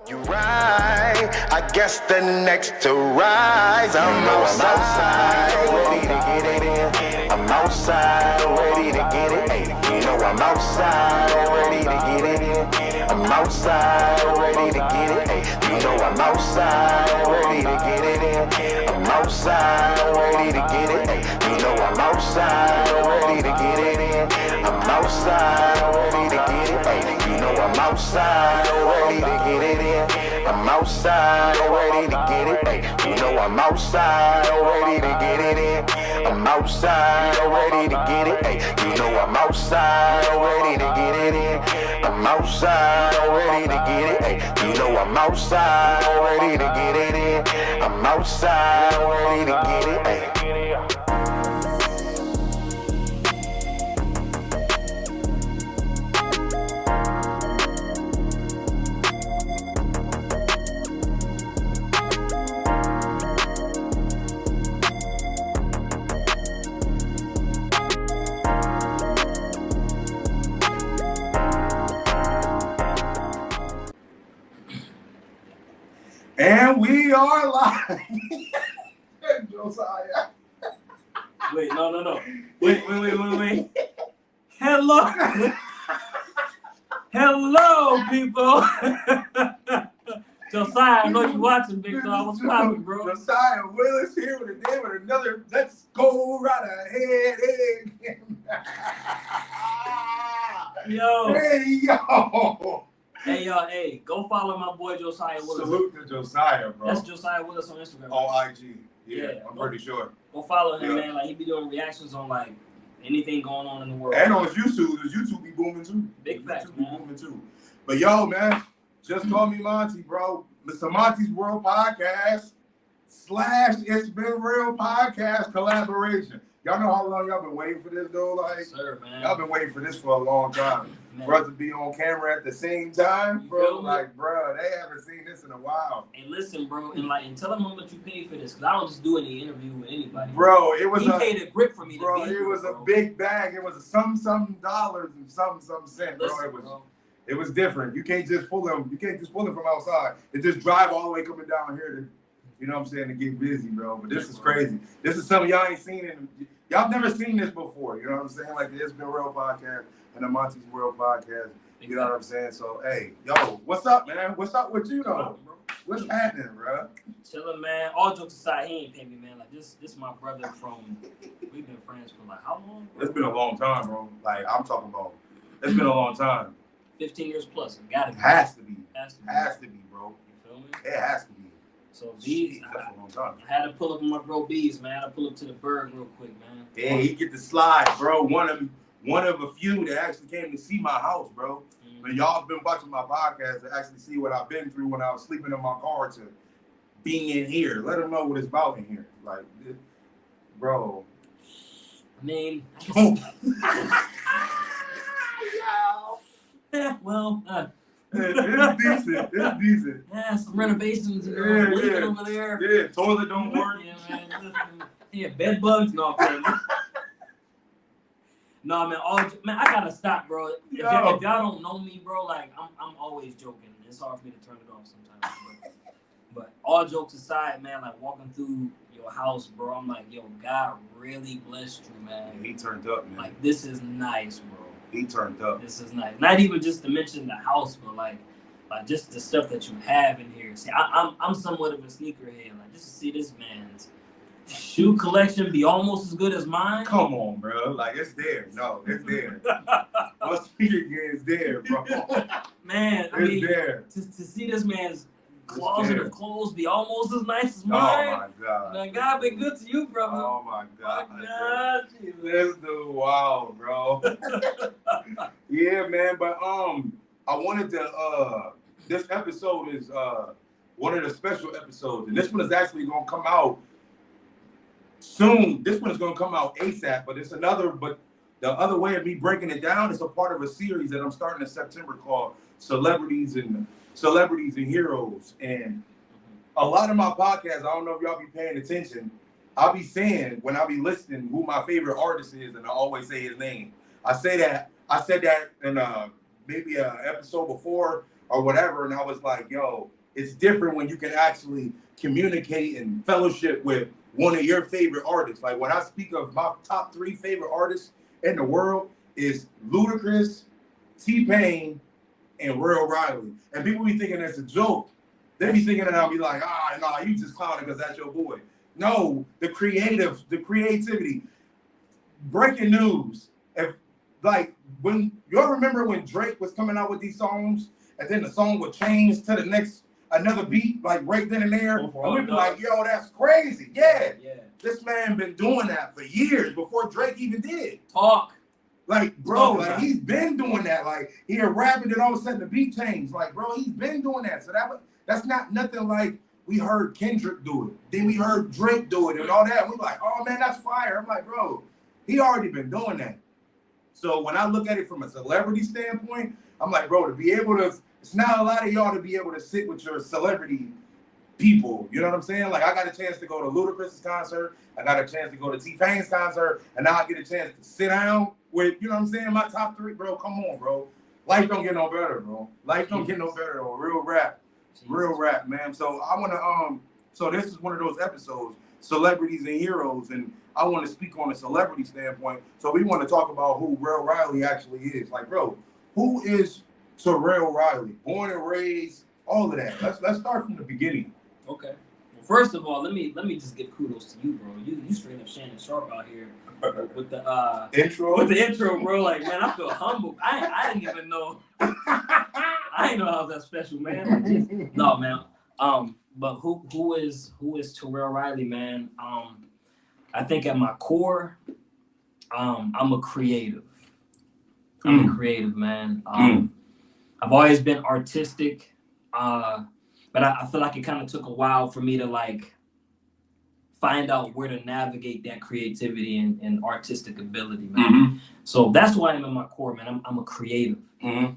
You're right. I guess the next to rise. I'm outside, ready to get it in. I'm outside, ready to get it. Hey, you know I'm outside, ready to get it in. I'm outside, ready to get it. Hey, you know I'm outside, ready to get it in. I'm outside, ready to get it. Hey, you know I'm outside, ready to get it in. I'm outside, ready to get it. Hey, you know I'm outside, ready to get it in. I'm outside, ready to get it. Hey, you know I'm outside, ready to get it in. I'm outside, ready to get it. Hey, you know I'm outside, ready to get it in. I'm outside, ready to get it. Hey, you know I'm outside, ready to get it in. I'm outside, ready to get it. Hey. And we are live. Josiah. Wait, no. Wait. Hello. Hello, people. Josiah, I know you watching, big dog. What's poppin', bro? Josiah Willis here with another Let's Go Right Ahead. Yo. Hey, yo. Hey, y'all, hey, go follow my boy Josiah Willis. Salute to Josiah, bro. That's Josiah Willis on Instagram. On IG. Yeah, I'm go, pretty sure. Go follow him, man. Like, he be doing reactions on, like, anything going on in the world. And on his YouTube be booming, too. Big facts, man. Be booming, too. But, yo, man, just call me Monte, bro. Mr. Monte's World Podcast / It's Been Real Podcast collaboration. Y'all know how long y'all been waiting for this, though? Like, sir, man. Y'all been waiting for this for a long time. For us to be on camera at the same time, bro. Like, bro, they haven't seen this in a while. And listen, bro, and tell them how much you paid for this, because I don't just do any interview with anybody. Bro, it was he paid a grip for me. Bro, it was a big bag. It was some dollars and some cents, bro. It was different. You can't just pull them. You can't just pull them from outside. It just drive all the way coming down here to, you know what I'm saying, to get busy, bro. But this is crazy. This is something y'all ain't seen y'all never seen this before. You know what I'm saying? Like the It's Been Real Podcast and the Monte's World Podcast. You know what I'm saying? So, hey, yo, what's up, man? What's up with you, though? What's happening, bro? Chillin', man. All jokes aside, he ain't pay me, man. Like, this my brother from, we've been friends for, like, how long? It's been a long time, bro. Like, I'm talking about, it's been a long time. 15 years plus. It gotta be. Has to be, bro. You feel me? It has to be. So, B's, that's a long time. I had to pull up with my bro B's, man. I had to pull up to the Berg real quick, man. Yeah, he get the slide, bro. One of a few that actually came to see my house, bro. But y'all been watching my podcast to actually see what I've been through when I was sleeping in my car to being in here. Let them know what it's about in here. Like, bro. I mean, well, it's decent. It's decent. Yeah, some renovations over there. Yeah, toilet don't work. Yeah, man. Yeah, bed bugs. No, no, man. I gotta stop, bro. If y'all don't know me, bro, like I'm always joking. It's hard for me to turn it off sometimes. But all jokes aside, man, like walking through your house, bro, I'm like, yo, God really blessed you, man. Yeah, he turned up, man. Like, this is nice, bro. He turned up. This is nice. Not even just to mention the house, but like just the stuff that you have in here. See, I'm somewhat of a sneakerhead. Like, just to see this man's shoe collection be almost as good as mine. Come on, bro. Like, it's there. No, it's there. My sneaker game is there, bro. Man, I mean, there. To see this man's closet of clothes be almost as nice as mine. Oh, my God. Man, God been good to you, brother. Oh, my God. My God. This dude, wow, bro. Yeah, man, but I wanted to, this episode is one of the special episodes, and this one is actually going to come out soon. This one is going to come out ASAP, but the other way of me breaking it down is a part of a series that I'm starting in September called Celebrities and Heroes. And a lot of my podcasts, I don't know if y'all be paying attention, I'll be saying when I be listening who my favorite artist is, and I always say his name. I said that in maybe an episode before or whatever. And I was like, yo, it's different when you can actually communicate and fellowship with one of your favorite artists. Like when I speak of my top 3 favorite artists in the world is Ludacris, T-Pain, and Rell Riley. And people be thinking that's a joke. They be thinking that I'll be like, nah, you just clowning because that's your boy. No, the creativity. Breaking news. If like when y'all remember when Drake was coming out with these songs, and then the song would change to the next another beat, like right then and there, and we'd be like, yo, that's crazy. Yeah. This man been doing that for years before Drake even did. Talk. Like, bro, like he's been doing that. Like he rapping and all of a sudden the beat changed. Like, bro, he's been doing that. So that's not nothing like we heard Kendrick do it. Then we heard Drake do it and all that. And we're like, oh man, that's fire. I'm like, bro, he already been doing that. So when I look at it from a celebrity standpoint, I'm like, bro, to be able to, it's not a lot of y'all to be able to sit with your celebrity people. You know what I'm saying? Like I got a chance to go to Ludacris's concert. I got a chance to go to T-Pain's concert. And now I get a chance to sit down with, you know what I'm saying, my top 3, bro. Come on, bro. Life don't get no better, bro. Life don't get no better, though. Real rap, man. So I want to, so this is one of those episodes, celebrities and heroes, and I want to speak on a celebrity standpoint. So we want to talk about who Rell Riley actually is. Like, bro, who is Rell Riley? Born and raised, all of that. Let's start from the beginning. Okay. Well, first of all, let me just give kudos to you, bro. You straight up Shannon Sharp out here with the intro. With the intro, bro. Like, man, I feel humble. I didn't even know. I didn't know I was that special, man. No, man. But who is Rell Riley, man? I think at my core, I'm a creative. I'm a creative, man. I've always been artistic, but I feel like it kind of took a while for me to like find out where to navigate that creativity and artistic ability, man. So that's why I'm in my core, man. I'm a creative. And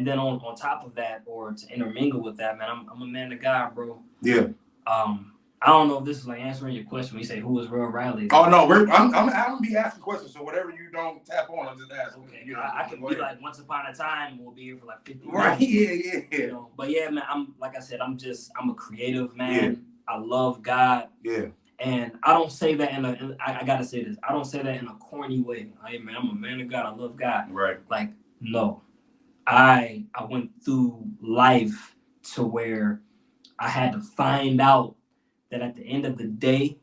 then on top of that, or to intermingle with that, man, I'm a man of God, bro. Yeah. I don't know if this is like answering your question when you say who is Rell Riley. Oh no, I'm gonna be asking questions. So whatever you don't tap on, I'm just asking. Okay, you know, I can be like, once upon a time, we'll be here for like 50 minutes. Right? Yeah. You know? But yeah, man, I'm like I said, I'm a creative man. Yeah. I love God. Yeah. And I don't say that I gotta say this. I don't say that in a corny way. Hey man, I'm a man of God. I love God. Right. Like no, I went through life to where I had to find out that at the end of the day,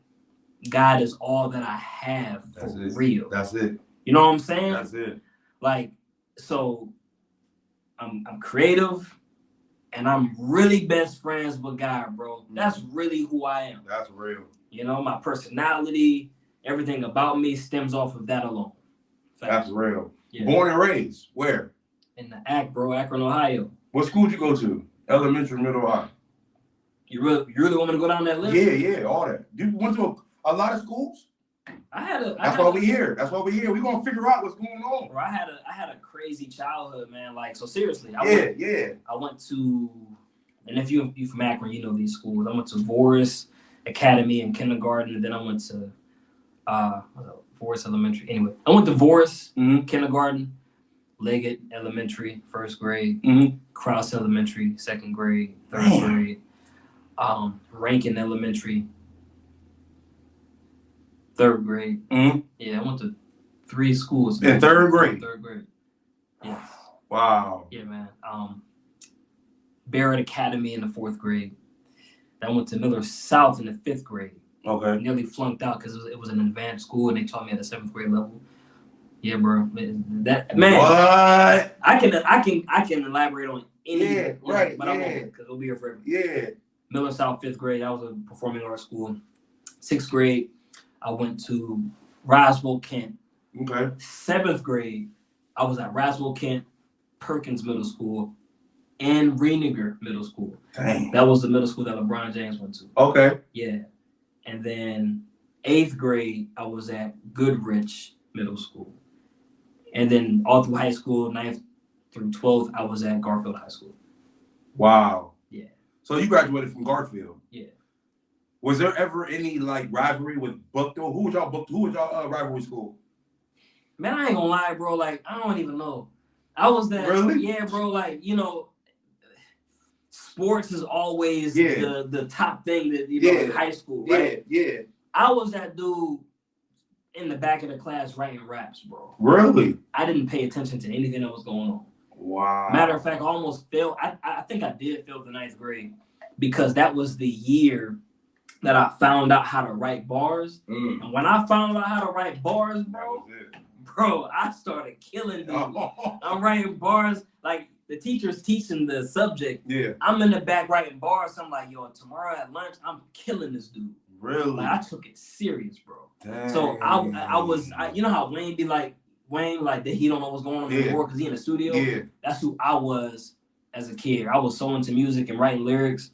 God is all that I have for real. That's it. You know what I'm saying? That's it. Like, so I'm creative and I'm really best friends with God, bro. That's really who I am. That's real. You know, my personality, everything about me stems off of that alone. That's real. Yeah. Born and raised, where? In the Akron, Ohio. What school did you go to? Elementary, middle, high? You really want me to go down that list? Yeah, all that. You went to a lot of schools? That's why we here. We're gonna figure out what's going on. Bro, I had a crazy childhood, man. Like, so seriously. I went to, and if you from Akron, you know these schools. I went to Voris Academy in kindergarten, and then I went to Voris Elementary. Anyway, I went to Voris kindergarten, Leggett Elementary, 1st grade, Krause Elementary, 2nd grade, 3rd grade. Rankin Elementary, 3rd grade. Yeah, I went to 3 schools. In 3rd grade? 3rd grade. Yes. Wow. Yeah, man. Barrett Academy in the 4th grade. Then I went to Miller South in the 5th grade. Okay. Nearly flunked out because it was an advanced school and they taught me at the 7th grade level. Yeah, bro. That man. What? I can elaborate on any. Yeah, right. But I won't because we'll be here forever. Yeah. Miller South 5th grade, I was a performing arts school. 6th grade, I went to Roswell, Kent. Okay. 7th grade, I was at Roswell, Kent, Perkins Middle School, and Reiniger Middle School. Dang. That was the middle school that LeBron James went to. Okay. Yeah. And then 8th grade, I was at Goodrich Middle School. And then all through high school, 9th through 12th, I was at Garfield High School. Wow. Yeah. So you graduated from Garfield. Yeah. Was there ever any like rivalry with Buckto? Who was y'all rivalry school? Man, I ain't gonna lie, bro. Like, I don't even know. I was that. Really? Yeah, bro. Like, you know, sports is always Yeah. the top thing that you know in high school, right? Yeah. I was that dude in the back of the class writing raps, bro. Really? I didn't pay attention to anything that was going on. Wow. Matter of fact, I almost failed. I think I did fail the 9th grade because that was the year that I found out how to write bars. And when I found out how to write bars, bro, I started killing dudes. I'm writing bars like the teacher's teaching the subject. Yeah. I'm in the back writing bars. I'm like, yo, tomorrow at lunch, I'm killing this dude. Really? Like, I took it serious, bro. Dang. So I was, you know how Wayne be like, that he don't know what's going on in the world because he in the studio? Yeah. That's who I was as a kid. I was so into music and writing lyrics.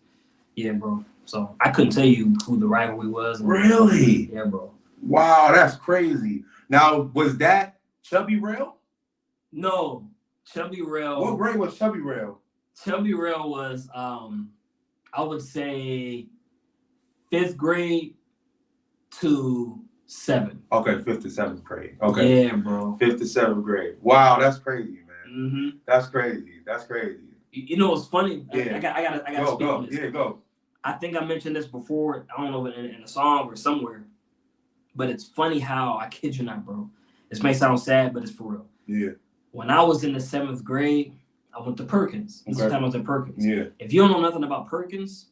Yeah, bro. So I couldn't tell you who the rivalry was. Really? Yeah, bro. Wow, that's crazy. Now, was that Chubby Rell? No. Chubby Rell. What grade was Chubby Rell? Chubby Rell was, I would say, 5th grade to 7th. Okay, 5th to 7th grade. Okay. Yeah, bro. 5th to 7th grade. Wow, that's crazy, man. Mm-hmm. That's crazy. That's crazy. You know what's funny? Yeah. I gotta speak on this. Yeah, go. I think I mentioned this before. I don't know in a song or somewhere, but it's funny how, I kid you not, bro. This may sound sad, but it's for real. Yeah. When I was in the 7th grade, I went to Perkins. This is the time I was in Perkins. Yeah. If you don't know nothing about Perkins,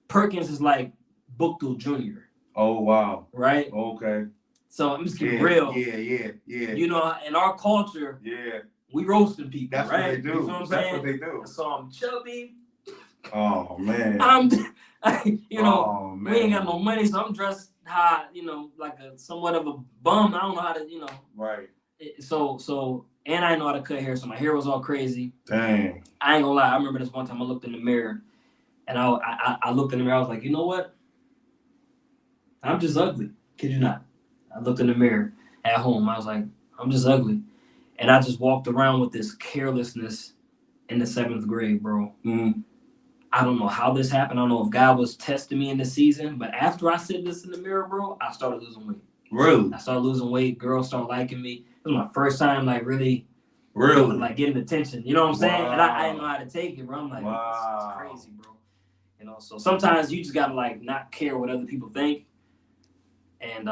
Perkins is like Bookthul Jr. Oh, wow. Right? Okay. So I'm just getting real. Yeah. You know, in our culture, yeah, we roasting people, that's right? what they do. You know what I'm That's saying? what they do. So I'm chubby. Oh, man. You know, oh, man. we ain't got no money, so I'm dressed high, you know, like somewhat of a bum. I don't know how to, you know. Right. So, and I know how to cut hair, so my hair was all crazy. Dang. I ain't gonna lie. I remember this one time I looked in the mirror, and I looked in the mirror. I was like, you know what? I'm just ugly. Kid you not. I looked in the mirror at home. I was like, I'm just ugly. And I just walked around with this carelessness in the 7th grade, bro. Mm. I don't know how this happened. I don't know if God was testing me in this season, but after I said this in the mirror, bro, I started losing weight. Really? I started losing weight. Girls started liking me. It was my first time, like, really, like, getting attention. You know what I'm saying? And I didn't know how to take it, bro. I'm like, this is crazy, bro. You know, so sometimes you just gotta, like, not care what other people think. And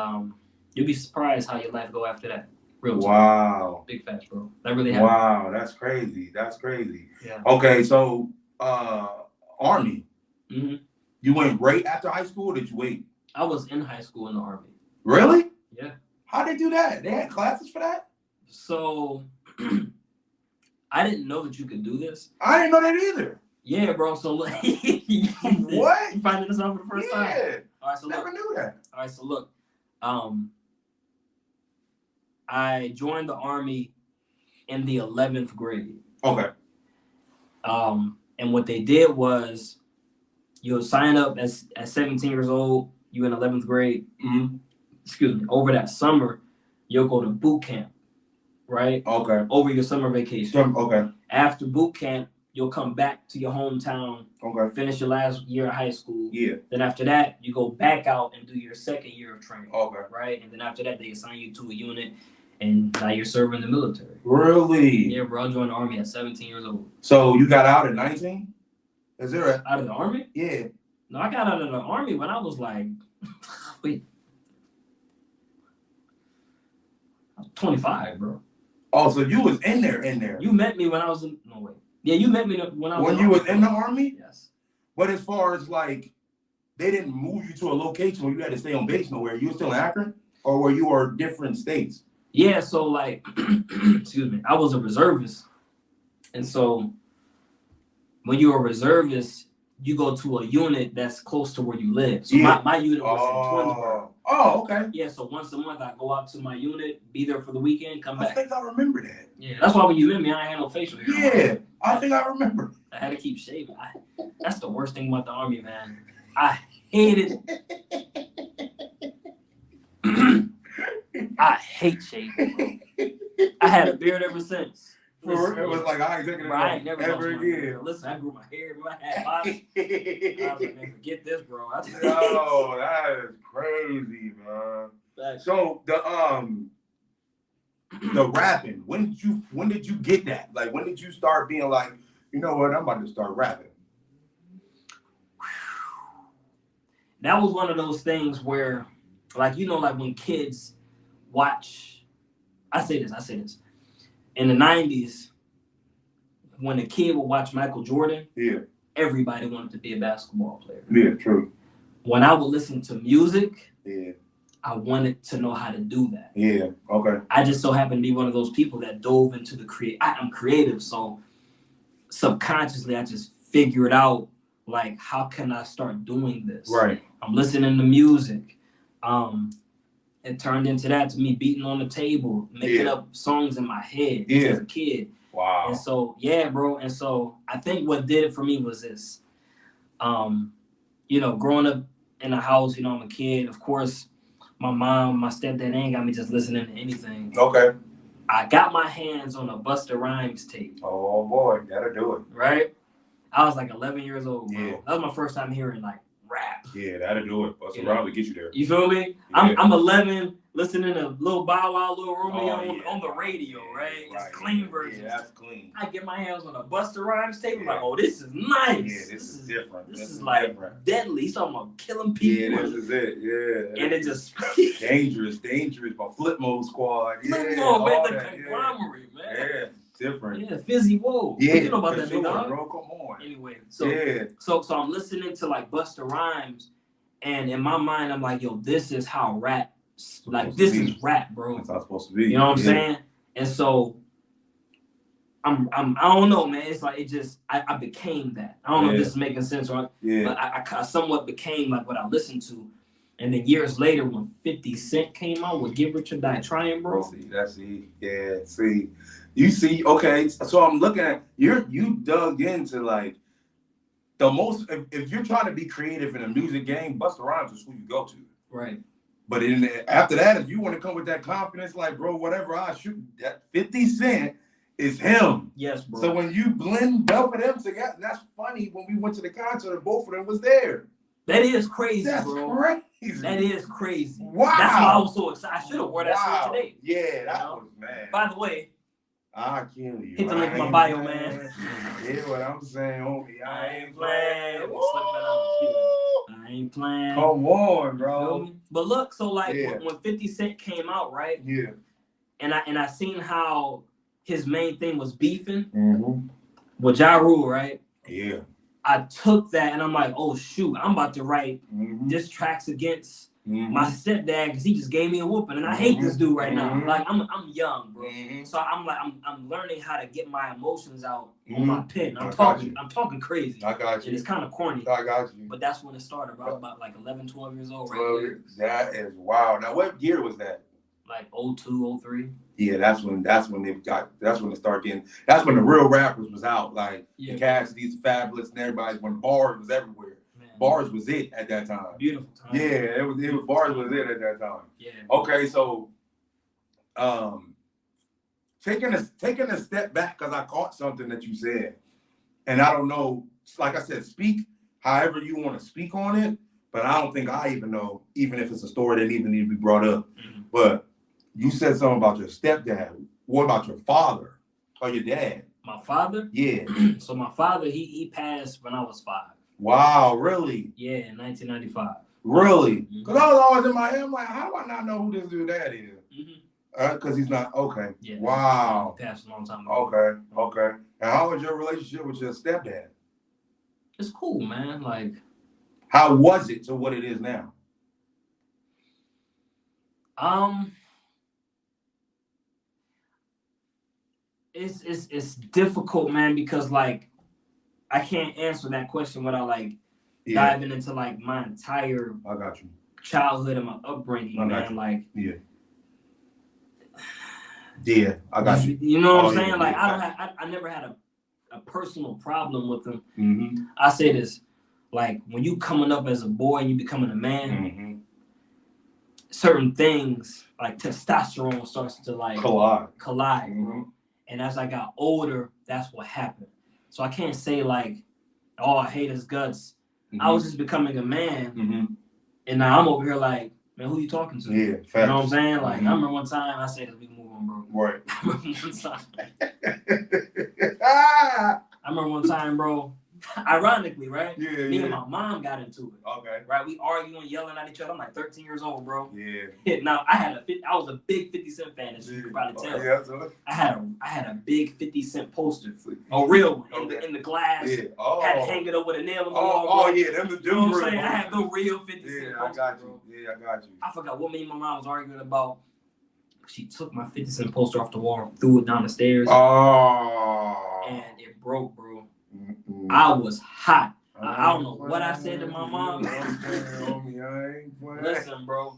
you'll be surprised how your life go after that. Real talk. Wow. Big facts, bro. That really happened. Wow, that's crazy. That's crazy. Yeah. Okay, so Army. Mm-hmm. You went right after high school, or did you wait? I was in high school in the Army. Really? Yeah. How'd they do that? They had classes for that? So I didn't know that you could do this. I didn't know that either. Yeah, bro. So look, What? You finding this out for the first time? Yeah. All right, so Never look. knew that. All right, so look. I joined the Army in the 11th grade. Okay. And what they did was you'll sign up at 17 years old, you in 11th grade. Mm-hmm. Excuse me. Over that summer, you'll go to boot camp, right? Okay. Over your summer vacation. Okay. After boot camp, you'll come back to your hometown, Okay. finish your last year of high school. Yeah. Then after that, you go back out and do your 2nd year of training. Okay. Right? And then after that, they assign you to a unit, and now you're serving the military. Really? Yeah, bro. I joined the Army at 17 years old. So you got out at 19? Is there a... Out of the Army? Yeah. No, I got out of the Army when I was like, wait, I was 25, bro. Oh, so you was in there. You met me when I was in, no, wait. Yeah, you met me when I was When you was in the Army? Yes. But as far as like, they didn't move you to a location where you had to stay on base nowhere. You were still in Akron? Or were you or different states? Yeah, so like, excuse me, I was a reservist. And so when you're a reservist, you go to a unit that's close to where you live. So my unit was in Twinsburg. Oh, okay. Yeah, so once a month I go out to my unit, be there for the weekend, come back. I think I remember that. Yeah, that's why when you met me, I ain't had no facial hair. Yeah, I think I remember. I had to keep shaving. That's the worst thing about the Army, man. I hated I hate shaving. I had a beard ever since. Listen, it was like I ain't taking it I ain't never ever lost my again. beard. Listen, I grew my hair, bro. I had body. I was like, man, forget this, bro. Yo, that is crazy, man. So the rapping, when did you get that? Like, when did you start being like, you know what, I'm about to start rapping? that was one of those things where, like, you know, like when kids watch, I say this. In the 90s, when a kid would watch Michael Jordan, yeah, everybody wanted to be a basketball player. yeah, true. When I would listen to music, Yeah, I wanted to know how to do that. yeah, okay. I just so happened to be one of those people that dove into the I'm creative, so subconsciously I just figured out, like, how can I start doing this? Right. I'm listening to music. It turned into that, to me beating on the table, making up songs in my head as a kid. Wow. And so, yeah, bro. And so I think what did it for me was this. You know, growing up in a house, you know, I'm a kid. Of course, my mom, my stepdad ain't got me just listening to anything. Okay. I got my hands on a Busta Rhymes tape. Oh boy, gotta do it. Right? I was like 11 years old, bro. Yeah. That was my first time hearing like rap. Yeah, that'll do it. Busta Rhymes will get you there. You feel me? Yeah. I'm 11, listening to Lil Bow Wow, Lil Romeo on the radio, right? It's clean version. Yeah, that's clean. I get my hands on a Busta Rhymes tape. I'm like, oh, this is nice. Yeah, this is different. This is like different. deadly. He's talking about killing people. Yeah, this is it. Yeah. And it just dangerous. My Flip Mode Squad. Flip Yeah, Mode, man, all the that, conglomerate, man. Yeah, different. Yeah, Fizzy Whoa. Yeah, you know about that, sure, dog. bro. Come on. Anyway, so I'm listening to like Busta Rhymes, and in my mind, I'm like, yo, this is how rap. Like, this is rap, bro. That's how it's supposed to be. You know what I'm saying? And so I don't know, man. It's like I became that. I don't know if this is making sense, right? Yeah. But I somewhat became like what I listened to. And then years later, when 50 Cent came out with Get Rich or Die Trying, bro. See. You see, okay, so I'm looking at you dug into like the most, if you're trying to be creative in a music game, Busta Rhymes is who you go to. Right. But after that, if you want to come with that confidence, like, bro, whatever I shoot, that 50 Cent is him. Yes, bro. So when you blend both of them together, that's funny. When we went to the concert and both of them was there. That is crazy, That's bro. crazy. That is crazy. Wow. That's why I was so excited. I should have wore that shirt today. Yeah, that was mad. By the way, I kill you. hit the link in my bio, man. Yeah, what I'm saying, homie. I ain't playing. playing. I ain't playing. Come on, You feel bro. me? But look, so like Yeah. when 50 Cent came out, right? Yeah. And I seen how his main thing was beefing Mm-hmm. with Ja Rule, right? Yeah. I took that and I'm like, oh shoot, I'm about to write diss tracks against my stepdad because he just gave me a whooping, and I hate this dude right now. Like I'm young, bro. So I'm like I'm learning how to get my emotions out on my pen. I'm talking crazy. I got you. And it's kind of corny. I got you. But that's when it started, bro. I was about like 11, 12 years old, right? Well, here. that is wild. Now, what year was that? Like 02, 03. Yeah, that's when it started getting. That's when the real rappers was out. Like the Cassidy's, Fabulous, and everybody's when bars was everywhere. Man, bars was it at that time. Beautiful time. Yeah, it was bars was it at that time. Yeah. Okay, so taking a step back, because I caught something that you said, and I don't know. Like I said, speak however you want to speak on it, but I don't think I even know, even if it's a story that even need to be brought up. But you said something about your stepdad. What about your father or your dad? My father? Yeah. So my father, he passed when I was 5. Wow, really? Yeah, in 1995. Really? Because I was always in my head, I'm like, how do I not know who this dude dad is? Because he's not, okay. Yeah. Wow. He passed a long time ago. Okay. And how was your relationship with your stepdad? It's cool, man. Like, how was it to what it is now? It's difficult, man, because like I can't answer that question without like diving into like my entire childhood and my upbringing, man. Like I got you. You know what I'm saying? Like I never had a personal problem with them. I say this, like when you coming up as a boy and you becoming a man, certain things like testosterone starts to like collide, bro. And as I got older, that's what happened. So I can't say like, oh, I hate his guts. I was just becoming a man, and now I'm over here like, man, who you talking to? Yeah, facts. You know what I'm saying? Like, I remember one time, I said, we move on, bro. Right. I remember one time, bro. ironically, right? Yeah, Me yeah. and my mom got into it. Okay. Right, we arguing, yelling at each other. I'm like 13 years old, bro. Yeah. Now I was a big 50 Cent fan, as you can probably tell. Yeah, so. I had a big 50 Cent poster, a real one, in the glass. Yeah. Oh. Had to hang it up with a nail on the wall. Oh yeah, them the You know what I'm saying? I had the real 50 Cent Yeah, poster. I got you. Bro. Yeah, I got you. I forgot what me and my mom was arguing about. She took my 50 Cent poster off the wall, threw it down the stairs, and it broke, bro. Mm-mm. I was hot. I don't know what I said to my mom. Listen, bro.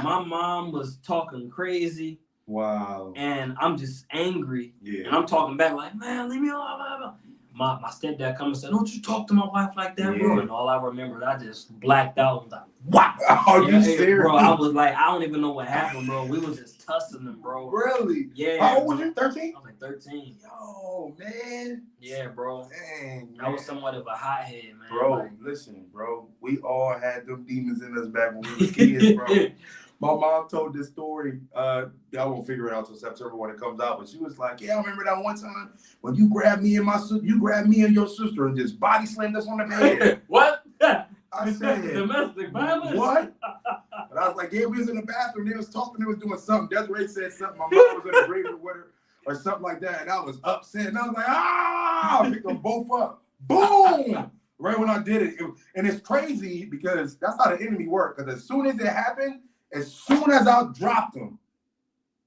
My mom was talking crazy. Wow. And I'm just angry. Yeah. And I'm talking back like, man, leave me alone. My stepdad come and said, don't you talk to my wife like that, bro. And all I remembered, I just blacked out and was like, wow. Are you serious? Bro, I was like, I don't even know what happened, bro. We was just tussling, bro. Really? Yeah. How old was you? 13? I was like 13. Yo, man. Yeah, bro. Dang, I was somewhat of a hothead, man. Bro, like, listen, bro. We all had them demons in us back when we were kids, bro. My mom told this story. I won't figure it out till September when it comes out. But she was like, "Yeah, I remember that one time when you grabbed me and your sister and just body slammed us on the bed." What? I said, domestic violence. What? And I was like, "Yeah, we was in the bathroom. They was talking. They was doing something." Desiree said something. My mom was in agreement with her or something like that, and I was upset. And I was like, "Ah!" I picked them both up. Boom! Right when I did it, and it's crazy because that's how the enemy works. Because as soon as it happened. As soon as I dropped them,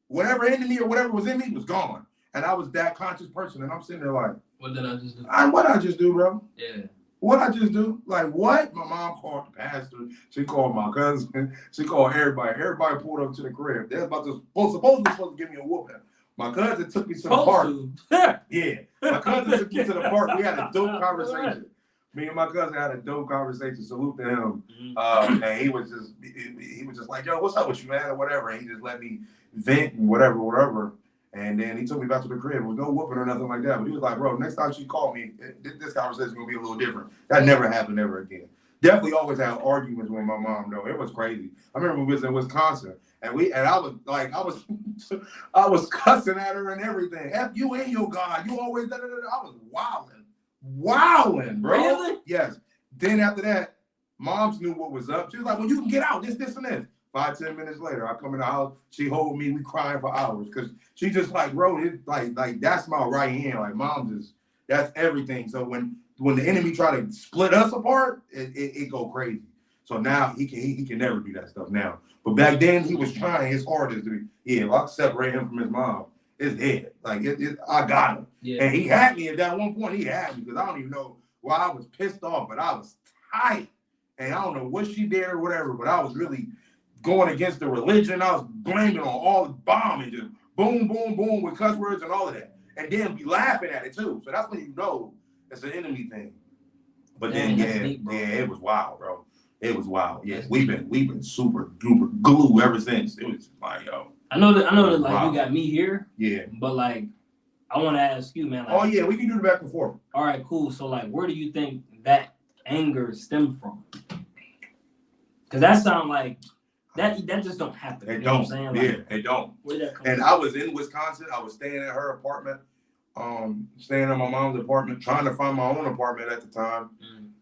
whatever enemy or whatever was in me was gone. And I was that conscious person. And I'm sitting there like, what did I just do? What I just do, bro? Yeah. What I just do? Like, what? My mom called the pastor. She called my cousin. She called everybody. Everybody pulled up to the crib. They're supposed to give me a whooping. My cousin took me to the park. Yeah. My cousin took me to the park. We had a dope conversation. Me and my cousin had a dope conversation. Salute to him. And he was just like, yo, what's up with you, man? Or whatever. And he just let me vent and whatever. And then he took me back to the crib. There was no whooping or nothing like that. But he was like, bro, next time she called me, this conversation is going to be a little different. That never happened ever again. Definitely always had arguments with my mom, though. It was crazy. I remember we was in Wisconsin. And I was cussing at her and everything. F you and your God. You always I was wilding, bro. Really? Yes. Then after that, moms knew what was up. She was like, well, you can get out, this, and this. 5-10 minutes later, I come in the house, she hold me, we crying for hours. Cause she just like, bro, like that's my right hand. Like that's everything. So when the enemy try to split us apart, it go crazy. So now he can never do that stuff now. But back then he was trying his hardest to be, if I separate him from his mom, it's dead. Like I got him. Yeah. And he had me at that one point. He had me because I don't even know why I was pissed off, but I was tight. And I don't know what she did or whatever, but I was really going against the religion. I was blaming on all the bombing, just boom, boom, boom with cuss words and all of that. And then be laughing at it too. So that's when you know it's an enemy thing. But then it was wild, bro. It was wild. Yeah, we've been super duper glue ever since. It was like, yo. I know that like wow. You got me here. Yeah. But like, I want to ask you, man. Like, oh yeah, we can do the back and forth. All right, cool. So like, where do you think that anger stemmed from? Because that sound like that just don't happen. It you don't. Know what I'm saying? Like, yeah, it don't. Where that come and from? I was in Wisconsin. I was staying at her apartment. Staying in my mom's apartment, trying to find my own apartment at the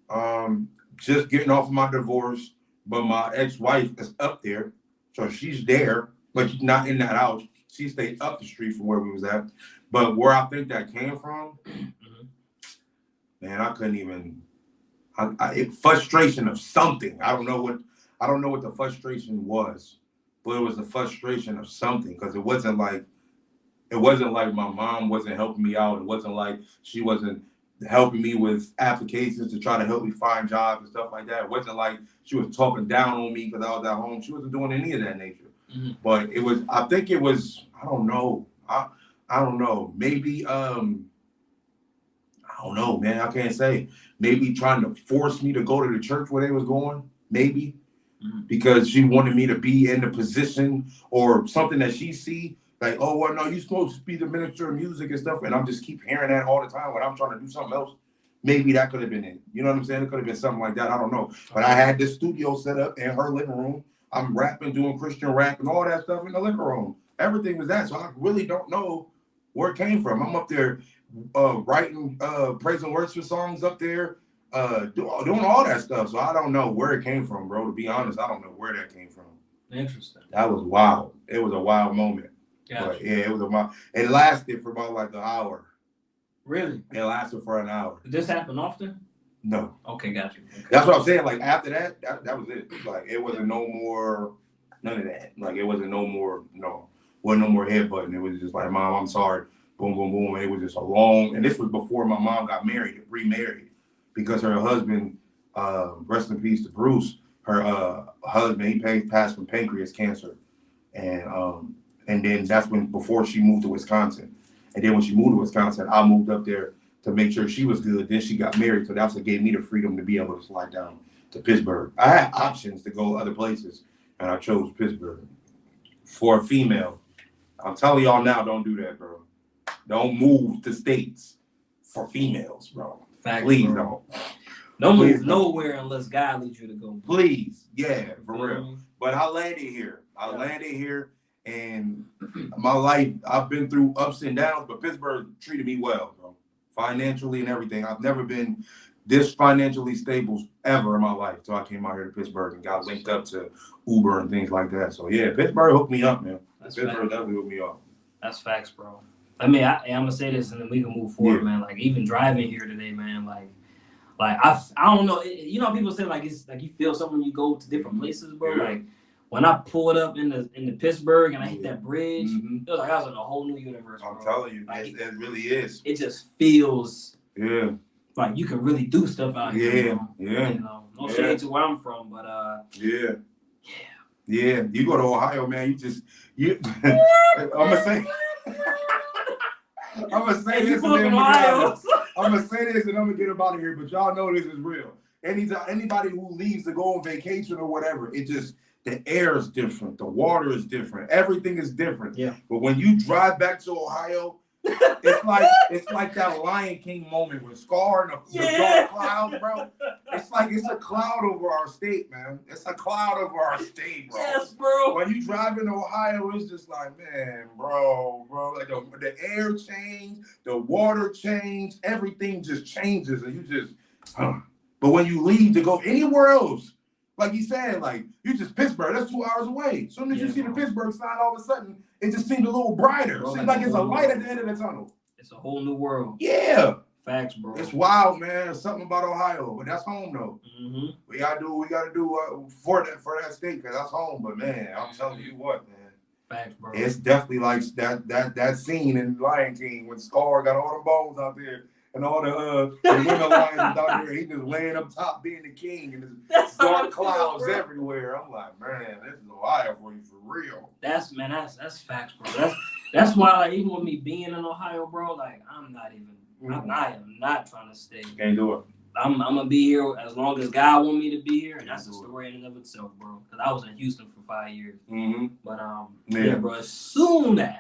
time. Just getting off of my divorce, but my ex-wife is up there, so she's there, but she's not in that house. She stayed up the street from where we was at. But where I think that came from, man, I couldn't even. Frustration of something. I don't know what the frustration was, but it was the frustration of something because it wasn't like my mom wasn't helping me out. It wasn't like she wasn't helping me with applications to try to help me find jobs and stuff like that. It wasn't like she was talking down on me because I was at home. She wasn't doing any of that nature. But it was, I think it was, I don't know. I don't know. Maybe, I don't know, man. I can't say. Maybe trying to force me to go to the church where they was going. Maybe. Because she wanted me to be in the position or something that she see. Like, oh, well, no, you're supposed to be the minister of music and stuff. And I'm just keep hearing that all the time when I'm trying to do something else. Maybe that could have been it. You know what I'm saying? It could have been something like that. I don't know. But I had this studio set up in her living room. I'm rapping, doing Christian rap and all that stuff in the living room. Everything was that. So I really don't know where it came from. I'm up there writing praise and worship songs up there, doing all that stuff. So I don't know where it came from, bro. To be honest, I don't know where that came from. Interesting. That was wild. It was a wild moment. Gotcha. But yeah, it was a wild. It lasted for about like an hour. Really? It lasted for an hour. Did this happen often? No. Okay, gotcha. Okay. That's what I'm saying. Like after that was it. Like it wasn't no more, none of that. Like it wasn't no more, wasn't no more headbutting. It was just like, Mom, I'm sorry. Boom, boom, boom. And it was just a long, and this was before my mom got remarried, because her husband, rest in peace to Bruce, her husband, he passed from pancreas cancer. And then that's before she moved to Wisconsin. And then when she moved to Wisconsin, I moved up there to make sure she was good. Then she got married. So that's what gave me the freedom to be able to slide down to Pittsburgh. I had options to go other places, and I chose Pittsburgh. For a female, I'm telling y'all now, don't do that, bro. Don't move to states for females, bro. Facts, Please bro. don't. Don't move nowhere unless God leads you to go. Please, yeah, for real. But I landed here. And my life, I've been through ups and downs, but Pittsburgh treated me well, bro. Financially and everything. I've never been this financially stable ever in my life till I came out here to Pittsburgh and got linked up to Uber and things like that. So yeah, Pittsburgh hooked me up, man. Pittsburgh definitely hooked me up. That's facts, bro. I mean, I'm gonna say this and then we can move forward, man. Like even driving here today, man, like I don't know. People say like it's like you feel something when you go to different places, bro. Yeah. Like when I pulled up in the Pittsburgh and I hit that bridge, it was like I was in a whole new universe, bro. I'm telling you, like, it really is. It just feels like you can really do stuff out here. No shade to where I'm from, but yeah. You go to Ohio, man. I'm gonna say. I'm gonna say this and then I'm gonna say this and I'm gonna get up out of here. But y'all know this is real. Anybody who leaves to go on vacation or whatever, the air is different, the water is different, everything is different. Yeah. But when you drive back to Ohio, it's like that Lion King moment with Scar and the dark clouds, bro. It's like it's a cloud over our state, man. It's a cloud over our state, bro. Yes, bro. When you drive in Ohio, it's just like, man, bro, like the air changed, the water changed, everything just changes, and you just. But when you leave to go anywhere else, like you said, like you just Pittsburgh, that's 2 hours away. As soon as you see the Pittsburgh sign, all of a sudden it just seems a little brighter. It seems like it's a light at the end of the tunnel. It's a whole new world. Yeah. Facts, bro. It's wild, man. There's something about Ohio, but that's home though. Mm-hmm. We gotta do for that state, because that's home. But man, I'm telling you what, man. Facts, bro. It's definitely like that scene in Lion King when Scar got all the bones out there. And all the women lions out there, he just laying up top being the king, and there's dark clouds everywhere. I'm like, man, this is Ohio for you for real. That's facts, bro. That's why, like, even with me being in Ohio, bro, like I'm not even, I am not trying to stay. Can't do it. I'm gonna be here as long as God want me to be here, and that's the story in and of itself, bro. Because I was in Houston for 5 years, but bro, as soon as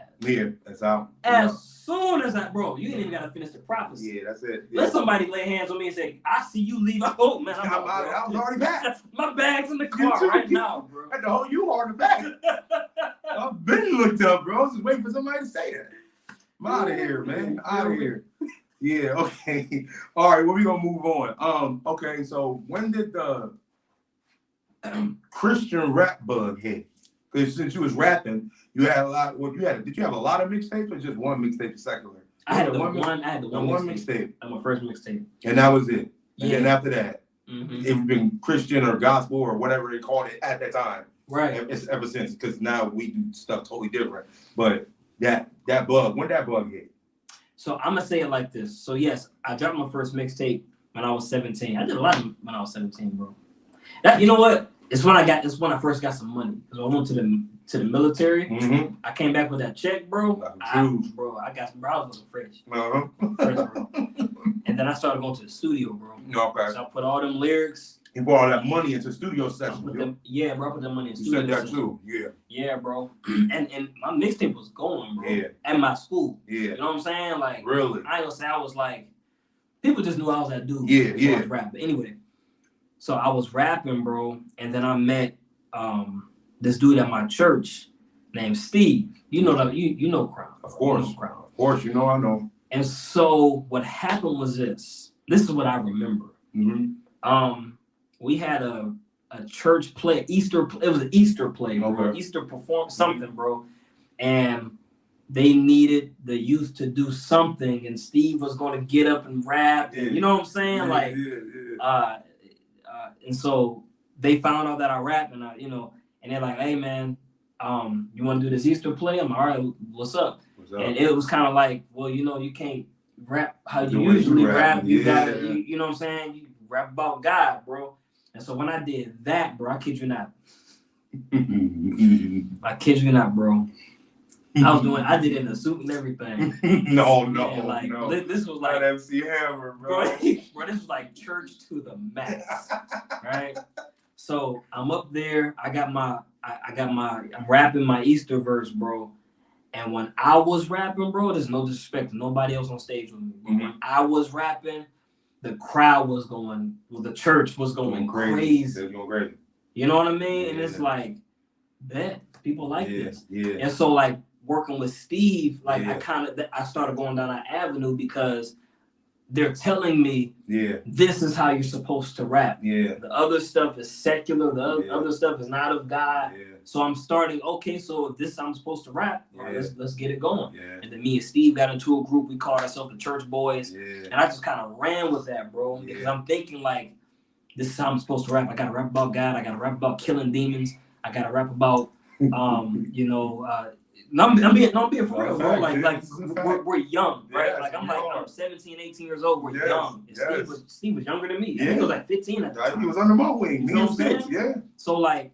that's out. As soon as bro, you ain't even gotta finish the prophecy. Yeah, that's it. Let somebody lay hands on me and say, "I see you leave." Oh man, I was already back. My bag's in the car right now, bro. Had to hold you hard in the back. I've been looked up, bro. I was just waiting for somebody to say that. I'm out of here, man. Out of here. Yeah, okay. All right, well, we're gonna move on. Okay, so when did the Christian rap bug hit? Because since you was rapping, you had a lot. Did you have a lot of mixtapes or just one mixtape secular? I had the one mixtape. That my first mixtape. And that was it. And then after that, it's been Christian or gospel or whatever they called it at that time. Right. It's ever since, because now we do stuff totally different. But that bug, when that bug hit? So I'm gonna say it like this. So yes, I dropped my first mixtape when I was 17. I did a lot when I was 17, bro. You know what? It's when I first got some money. Because I went to the military. I came back with that check, bro. I got some browsers fresh. Fresh, bro. And then I started going to the studio, bro. Okay. So I put all them lyrics. You put all that money into studio sessions. Bro. I put that money in you studio said that sessions. too. Yeah. Yeah, bro. And my mixtape was going, bro. Yeah. At my school. Yeah. You know what I'm saying? Like, really? I ain't gonna say I was like, people just knew I was that dude. Yeah. I was rapping. But anyway, so I was rapping, bro, and then I met this dude at my church named Steve. You know Crown. Of course. Crown. Of course, I know. And so what happened was this. This is what I remember. Mm-hmm. We had a church play, it was an Easter play, bro. Okay. Easter performance, something, bro. And they needed the youth to do something, and Steve was going to get up and rap. Yeah. And, you know what I'm saying? And so they found out that I rap, and and they're like, "Hey, man, you want to do this Easter play?" I'm like, "All right, what's up?" And it was kind of like, well, you can't rap how you usually rap. You gotta, you know what I'm saying? You rap about God, bro. And so when I did that, bro, I kid you not. I kid you not, bro. I did it in a suit and everything. No. This was like MC Hammer, bro. Bro, this was like church to the max, right? So I'm up there. I'm rapping my Easter verse, bro. And when I was rapping, bro, there's no disrespect to nobody else on stage with me. But when I was rapping, the crowd was going, the church was going crazy. It was going crazy. You know what I mean? Yeah. And it's like, that people like this. Yeah. And so like working with Steve, like I started going down that avenue because they're telling me, this is how you're supposed to rap. Yeah. The other stuff is secular. The other stuff is not of God. Yeah. So I'm starting. Okay, so if this is how I'm supposed to rap, all right, let's get it going. Yeah. And then me and Steve got into a group. We called ourselves the Church Boys. Yeah. And I just kind of ran with that, bro, because I'm thinking like, this is how I'm supposed to rap. I gotta rap about God. I gotta rap about killing demons. I gotta rap about, I'm being for real, bro. Like we're young, right? Yes, like I'm 17, 18 years old. We're young. And Steve was younger than me. Yeah. He was like 15 at the time. He was under my wing. You know what I'm saying? Yeah. So like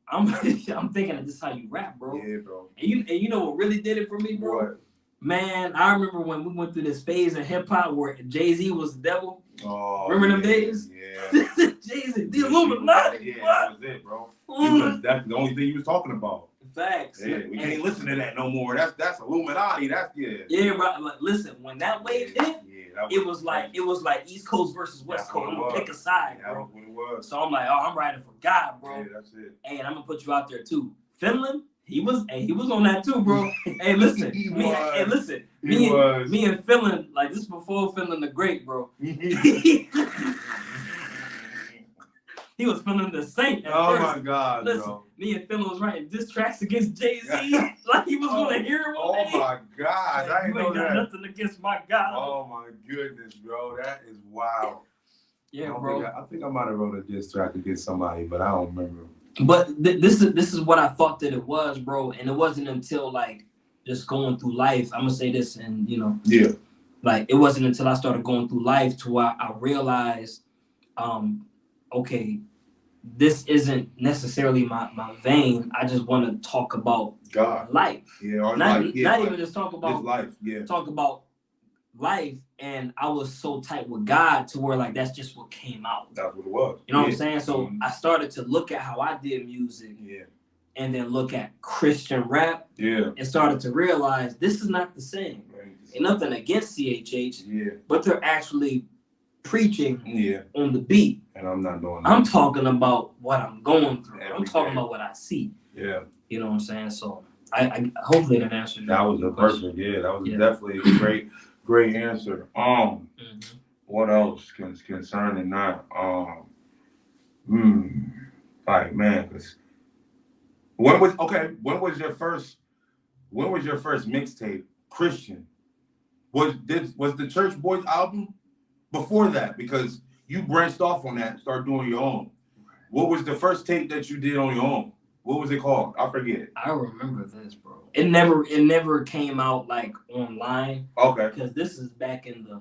I'm thinking that this is how you rap, bro. Yeah, bro. And you know what really did it for me, bro? What? Man, I remember when we went through this phase in hip hop where Jay-Z was the devil. Oh, remember them days? Yeah. Jay-Z, the Illuminati. Yeah, that was it, bro. That's the only thing he was talking about. Facts. Yeah, we can't listen to that no more. That's Illuminati. Yeah, bro. Like, listen, when that wave hit, it was like East Coast versus West Coast. I'm gonna pick a side, bro. That's what it was. So I'm like, I'm riding for God, bro. Yeah, that's it. Hey, and I'm gonna put you out there too. Finland, he was on that too, bro. Hey, listen, me and Finland, like this is before Finland the Great, bro. He was feeling the Saint at first. My God, listen, bro. Me and Finland was writing diss tracks against Jay-Z. Like he was gonna hear him one day. Oh my God, I ain't know ain't got that. nothing against my God. Oh my goodness, bro, that is wild. Yeah, bro. I think I might have wrote a diss track against somebody, but I don't remember. But this is what I thought that it was, bro. And it wasn't until like just going through life. I'm gonna say this, and like it wasn't until I started going through life to where I realized, okay, this isn't necessarily my vein. I just want to talk about God, life. Yeah, or not life. Yeah, even just talk about life. Yeah, talk about life. And I was so tight with God to where like that's just what came out. That's what it was. You know what I'm saying? So I started to look at how I did music. Yeah. And then look at Christian rap. Yeah. And started to realize this is not the same. Right. Ain't nothing against CHH. Yeah. But they're actually preaching on the beat. And I'm not doing that. I'm talking about what I'm going through. I'm talking about what I see. Yeah. You know what I'm saying? So I hopefully that answered that. Was a perfect. Yeah, that was definitely a great answer. What else concerning that? Like man, cause when was your first mixtape Christian? Was the Church Boys album before that? Because you branched off on that and started doing your own. What was the first tape that you did on your own? What was it called? I forget. I remember this, bro. It never came out like online. Okay. Because this is back in the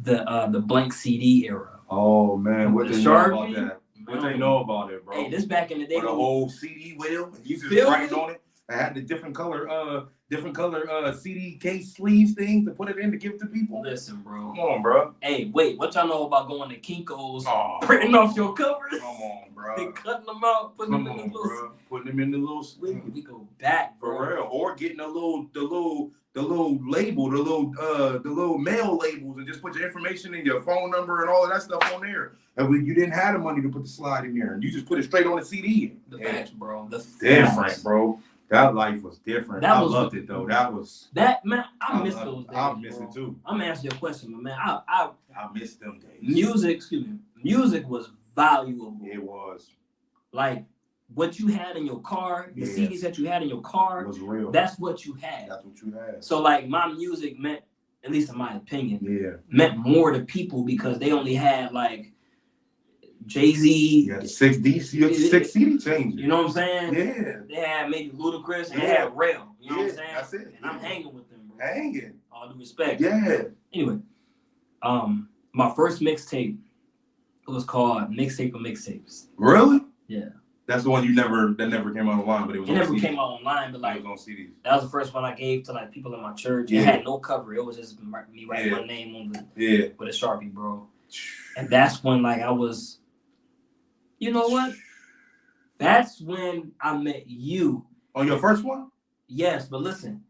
the blank CD era. Oh man, what they know about that? What they know about it, bro? Hey, this back in the day. With a whole CD wheel, and you just writing on it. I had the different color CD case sleeves things to put it in to give to people. Listen, bro. Come on, bro. Hey, wait, what y'all know about going to Kinko's, printing off your covers? Come on, bro. And cutting them out, putting them in the little sleeve. We go back, bro. For real. Or getting the little label, the little mail labels, and just put your information and your phone number and all of that stuff on there. And you didn't have the money to put the slide in there, and you just put it straight on the CD. The facts, bro. The different, bro. That life was different. I loved it though. That man, I miss those days. I miss it too. I'm gonna ask you a question, but man, I miss them days. Music was valuable. It was. Like what you had in your car, the CDs that you had in your car was real. That's what you had. That's what you had. So like my music meant, at least in my opinion, meant more to people because they only had like Jay-Z. Yeah, 6 CD changes. You know what I'm saying? Yeah. They had maybe Ludacris and they had Rell. You know what I'm saying? That's it. And I'm hanging with them, bro. Hanging. All due respect. Yeah. Anyway, my first mixtape, it was called Mixtape of Mixtapes. Really? Yeah. That's the one that never came out online, but it was. It never came out online, but like it was on CDs. That was the first one I gave to like people in my church. It had no cover. It was just me writing my name on the with a Sharpie, bro. And that's when like I was. You know what? That's when I met you. On your first one? Yes, but listen,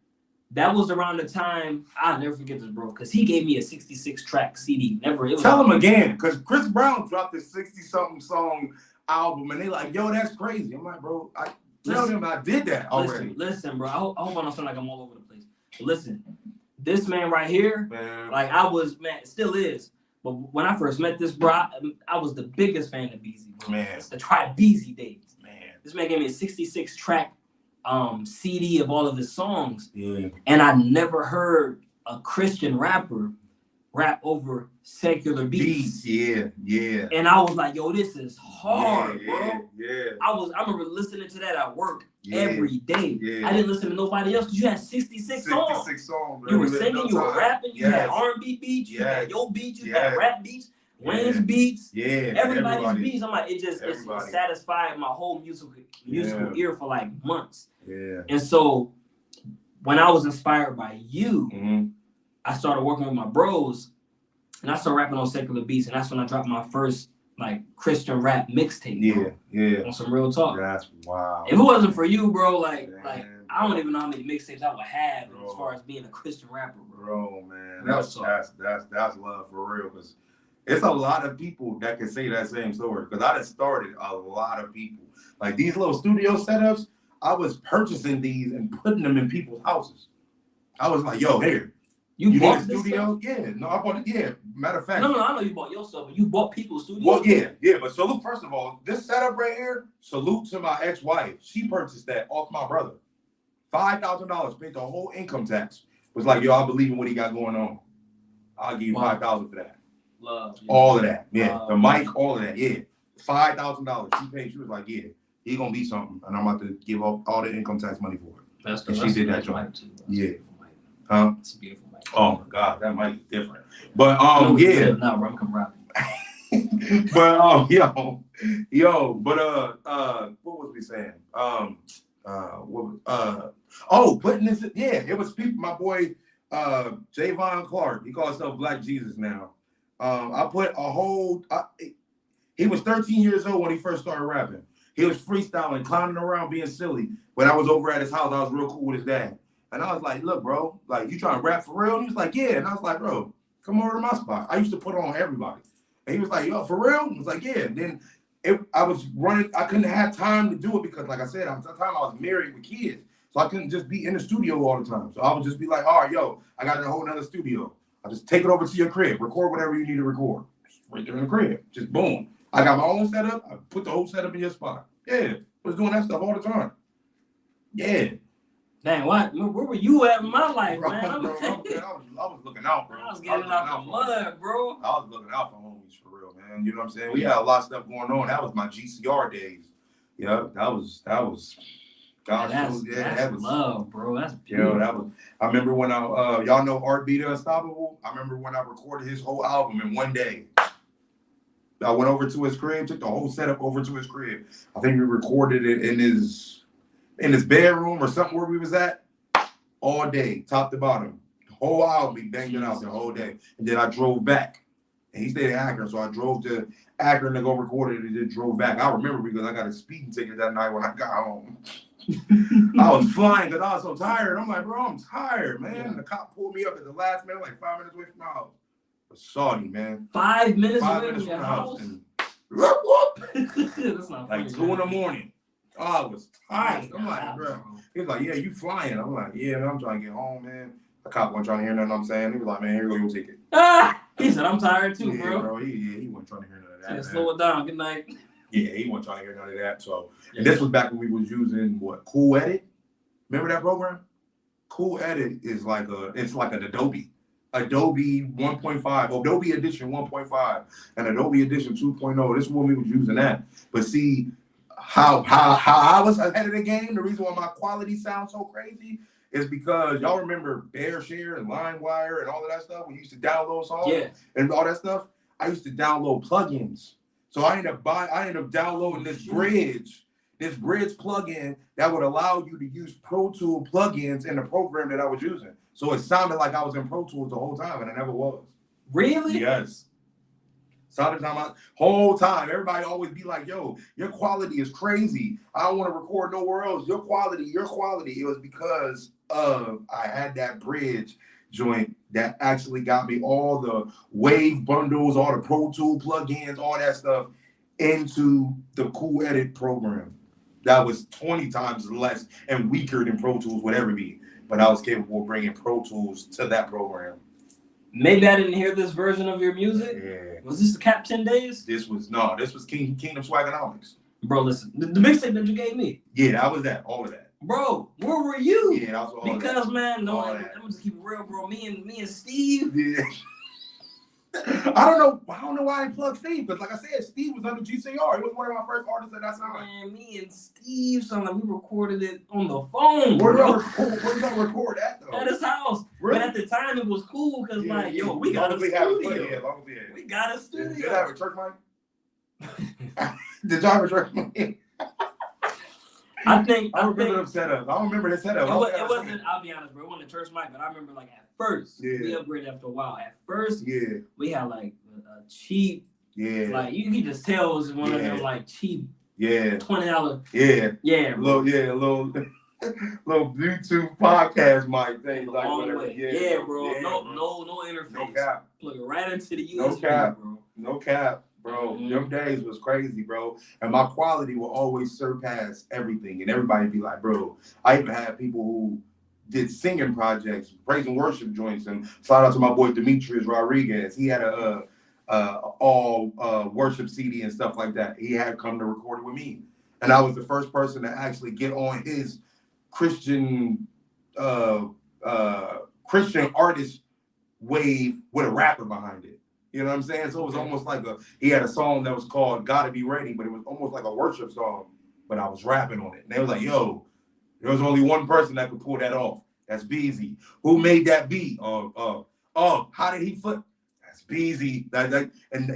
that was around the time, I'll never forget this, bro, because he gave me a 66-track CD. Tell him again, because Chris Brown dropped a 60-something song album, and they like, yo, that's crazy. I'm like, bro, I tell him I did that already. Listen, bro, I hope I don't sound like I'm all over the place. But listen, this man right here, like I was, man, it still is. But when I first met this, bro, I was the biggest fan of Beezy, bro. Man. It's the Try Beezy days. Man. This man gave me a 66-track CD of all of his songs. Yeah. And I never heard a Christian rapper rap over secular beats. Yeah. And I was like, yo, this is hard, bro. Yeah. I remember listening to that at work every day. Yeah. I didn't listen to nobody else because you had 66 songs. 66 songs, bro. You were singing, you were rapping, you had R&B beats, you had your beats, you had rap beats, Wayne's beats, everybody's beats. I'm like, it satisfied my whole musical ear for like months. Yeah. And so when I was inspired by you, I started working with my bros and I started rapping on secular beats, and that's when I dropped my first like Christian rap mixtape. Yeah. On some real talk. That's wow. If it wasn't for you, bro, like I don't even know how many mixtapes I would have as far as being a Christian rapper, bro. Bro, man, that's love for real. Because it's a lot of people that can say that same story. Because I done started a lot of people. Like these little studio setups, I was purchasing these and putting them in people's houses. I was like, yo, here. You bought a studio? Yeah. No, I bought it. Yeah. Matter of fact. No, I know you bought your stuff, but you bought people's studios. Well, yeah. But salute, first of all, this setup right here, salute to my ex-wife. She purchased that off my brother. $5,000, paid the whole income tax. Was like, yo, I believe in what he got going on. I'll give you $5,000 for that. Love. All of that. Yeah. The mic, all of that. Yeah. $5,000. She paid. She was like, yeah, he gonna be something, and I'm about to give up all the income tax money for it. She did that joint. Yeah. Huh? It's a beautiful mic. Oh my God, that mic is different. But now bro, I'm coming rapping. But what was we saying? Putting this, it was people. My boy Javon Clark, he calls himself Black Jesus now. I put a whole. He was 13 years old when he first started rapping. He was freestyling, clowning around, being silly. When I was over at his house, I was real cool with his dad. And I was like, look, bro, like, you trying to rap for real? And he was like, yeah. And I was like, bro, come over to my spot. I used to put on everybody. And he was like, yo, for real? I was like, yeah. And then I was running. I couldn't have time to do it because, like I said, at the time I was married with kids. So I couldn't just be in the studio all the time. So I would just be like, all right, yo, I got a whole nother studio. I'll just take it over to your crib. Record whatever you need to record. Just right there in the crib. Just boom. I got my own setup. I put the whole setup in your spot. Yeah. I was doing that stuff all the time. Yeah. Dang, what? Where were you at in my life, man? I was looking out, bro. I was getting out the mud, bro. I was looking out for homies for real, man. You know what I'm saying? We had a lot of stuff going on. That was my GCR days. Yeah, that was. Gosh, that was love, bro. That's beautiful. That was. I remember when y'all know Art Beat Unstoppable. I remember when I recorded his whole album in one day. I went over to his crib, took the whole setup over to his crib. I think we recorded it in his bedroom or something where we was at all day, top to bottom. The whole album, we banged it out the whole day. And then I drove back. And he stayed in Akron, so I drove to Akron to go record it and then drove back. I remember because I got a speeding ticket that night when I got home. I was flying because I was so tired. I'm like, bro, I'm tired, man. Yeah. The cop pulled me up at the last minute, like 5 minutes away from my house. Saudi, man. 5 minutes away from your house? And, whoop, whoop. That's not like 2 in the morning. I was tight. I'm like, Yeah, bro. He was like, yeah, you flying. I'm like, yeah, man, I'm trying to get home, man. The cop wasn't trying to hear nothing I'm saying. He was like, man, here go your ticket. He said, I'm tired too, Yeah, bro. He wasn't trying to hear none of that. Man. Slow it down. Good night. Yeah, he wasn't trying to hear none of that. So, and this was back when we was using what, Cool Edit? Remember that program? Cool Edit is like it's like an Adobe 1.5, Adobe Edition 1.5, and Adobe Edition 2.0. This is when we was using that. But see how I was ahead of the game. The reason why my quality sounds so crazy is because y'all remember BearShare and LimeWire and all of that stuff. We used to download songs and all that stuff. I used to download plugins. So I ended up downloading this bridge plugin that would allow you to use Pro Tool plugins in the program that I was using. So it sounded like I was in Pro Tools the whole time, and I never was. Really? Yes. Sounded like whole time. Everybody always be like, yo, your quality is crazy. I don't want to record nowhere else. Your quality. It was because I had that bridge joint that actually got me all the wave bundles, all the Pro Tool plugins, all that stuff into the Cool Edit program. That was 20 times less and weaker than Pro Tools would ever be. But I was capable of bringing Pro Tools to that program. Maybe I didn't hear this version of your music. Yeah. Was this the Cap 10 Days? This was Kingdom Swagonomics. Bro, listen, the mixtape that you gave me. Yeah, that was that. All of that. Bro, where were you? Yeah, that was all because that. Man, no, I'm just keep it real, bro. Me and Steve. Yeah. I don't know why I plugged Steve, because like I said, Steve was under GCR. He was one of my first artists that I signed. Man, me and Steve, we recorded it on the phone. Where did I record that though? At his house. Really? But at the time it was cool because we got a studio. We got a studio. Did I have a church mic? Did y'all have a church mic? I remember them setups. I don't remember his setup. It wasn't, I'll be honest, bro. It wasn't a church mic, but I remember like at first, we upgraded after a while. At first, we had like a cheap, like you can just tell it was one of them like cheap, $20. Yeah, bro. little Bluetooth podcast mic thing, like whatever. Yeah, bro. No interface. No cap. Plug it right into the USB, no cap, bro. No cap. Bro, them days was crazy, bro. And my quality will always surpass everything. And everybody be like, bro, I even had people who did singing projects, praise and worship joints. And shout out to my boy Demetrius Rodriguez. He had a all worship CD and stuff like that. He had come to record it with me. And I was the first person to actually get on his Christian artist wave with a rapper behind it. You know what I'm saying? So it was almost like he had a song that was called Gotta Be Ready, but it was almost like a worship song, but I was rapping on it. And they was like, yo, there was only one person that could pull that off. That's Beezy. Who made that beat? How did he foot? That's Beezy. And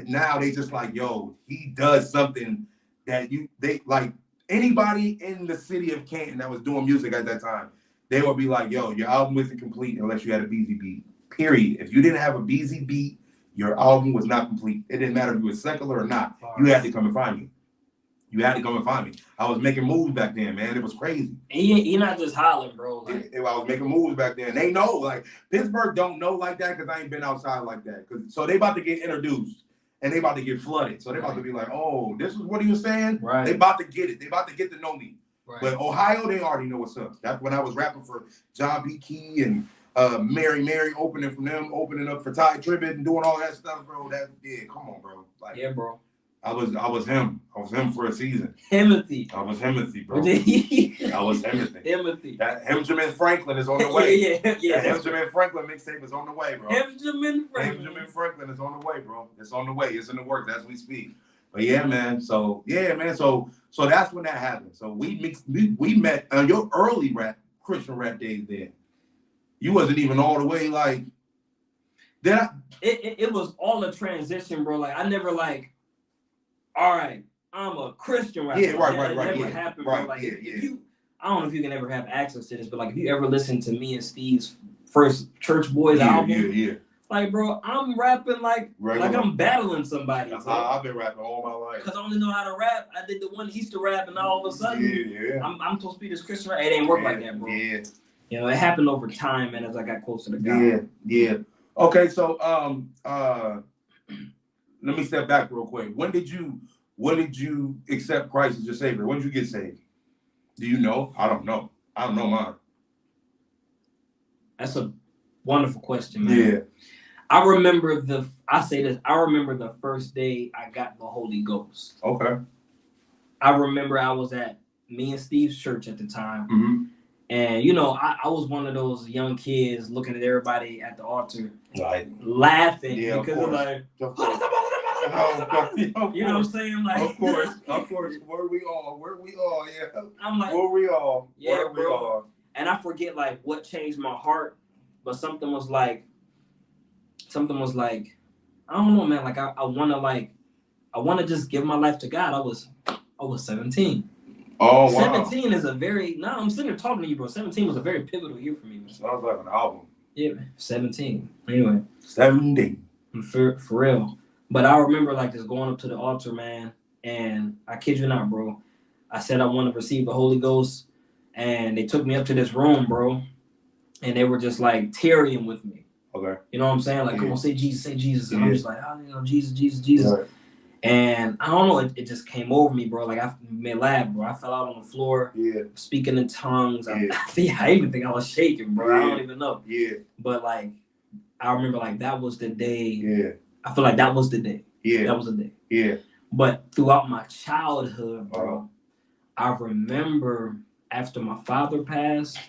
now they just like, yo, he does something that they like anybody in the city of Canton that was doing music at that time, they would be like, yo, your album isn't complete unless you had a Beezy beat. Period. If you didn't have a Beezy beat, your album was not complete. It didn't matter if you were secular or not. You had to come and find me. I was making moves back then, man. It was crazy. And you're not just hollering, bro. I was making moves back then. They know, like, Pittsburgh don't know like that because I ain't been outside like that. So they about to get introduced and they about to get flooded. So they about to be like, oh, this is what he was saying? Right. They about to get it. They about to get to know me. Right. But Ohio, they already know what's up. That's when I was rapping for John B. Key and Mary opening up for Ty Tribbett and doing all that stuff, bro. Come on, bro. Like, yeah, bro. I was him. I was him for a season. Himothy. I was Himothy, bro. I was Himothy. Himothy. That Hemjamin Franklin is on the way. yeah. That Hemjamin Franklin mixtape is on the way, bro. Hemjamin Franklin is on the way, bro. It's on the way. It's in the works as we speak. But yeah, man. So that's when that happened. So we met on your early Christian rap days then. You wasn't even all the way like. It was all a transition, bro. Like I never like. All right, I'm a Christian rapper. Yeah, right. It never happened, bro. Like if you, I don't know if you can ever have access to this, but like if you ever listen to me and Steve's first Church Boys album, like bro, I'm rapping like I'm battling somebody. I've been rapping all my life. Cause I only know how to rap. I did the one Easter rap, and all of a sudden, I'm supposed to be this Christian rap. It ain't work like that, bro. Yeah. You know, it happened over time, man. As I got closer to God. Yeah. Okay, so let me step back real quick. When did you accept Christ as your savior? When did you get saved? Do you know? I don't know. I don't know mine. That's a wonderful question, man. Yeah. I remember I remember the first day I got the Holy Ghost. Okay. I remember I was at me and Steve's church at the time. Mm-hmm. And, you know, I was one of those young kids looking at everybody at the altar, Like, laughing yeah, because of like, of course. you know what I'm saying? Like, Of course. Where we all, yeah. I'm like, Where we all, yeah, where we bro. all. And I forget like what changed my heart, but something was like, I don't know, man. Like I wanna just give my life to God. I was 17. Oh, wow. 17 is I'm sitting here talking to you, bro. 17 was a very pivotal year for me, man. Sounds like an album. Yeah, 17. Anyway. 17. For real. But I remember like just going up to the altar, man, and I kid you not, bro. I said I want to receive the Holy Ghost, and they took me up to this room, bro, and they were just like tarrying with me. Okay. You know what I'm saying? Like, come on, say Jesus. And I'm just like, oh, you know, Jesus. Right. And I don't know, it just came over me, bro. Like I made laugh, bro. I fell out on the floor, speaking in tongues. I even think I was shaking, bro. I don't even know. Yeah. But like, I remember like that was the day. Yeah. I feel like that was the day. Yeah. That was the day. Yeah. But throughout my childhood, bro, I remember after my father passed,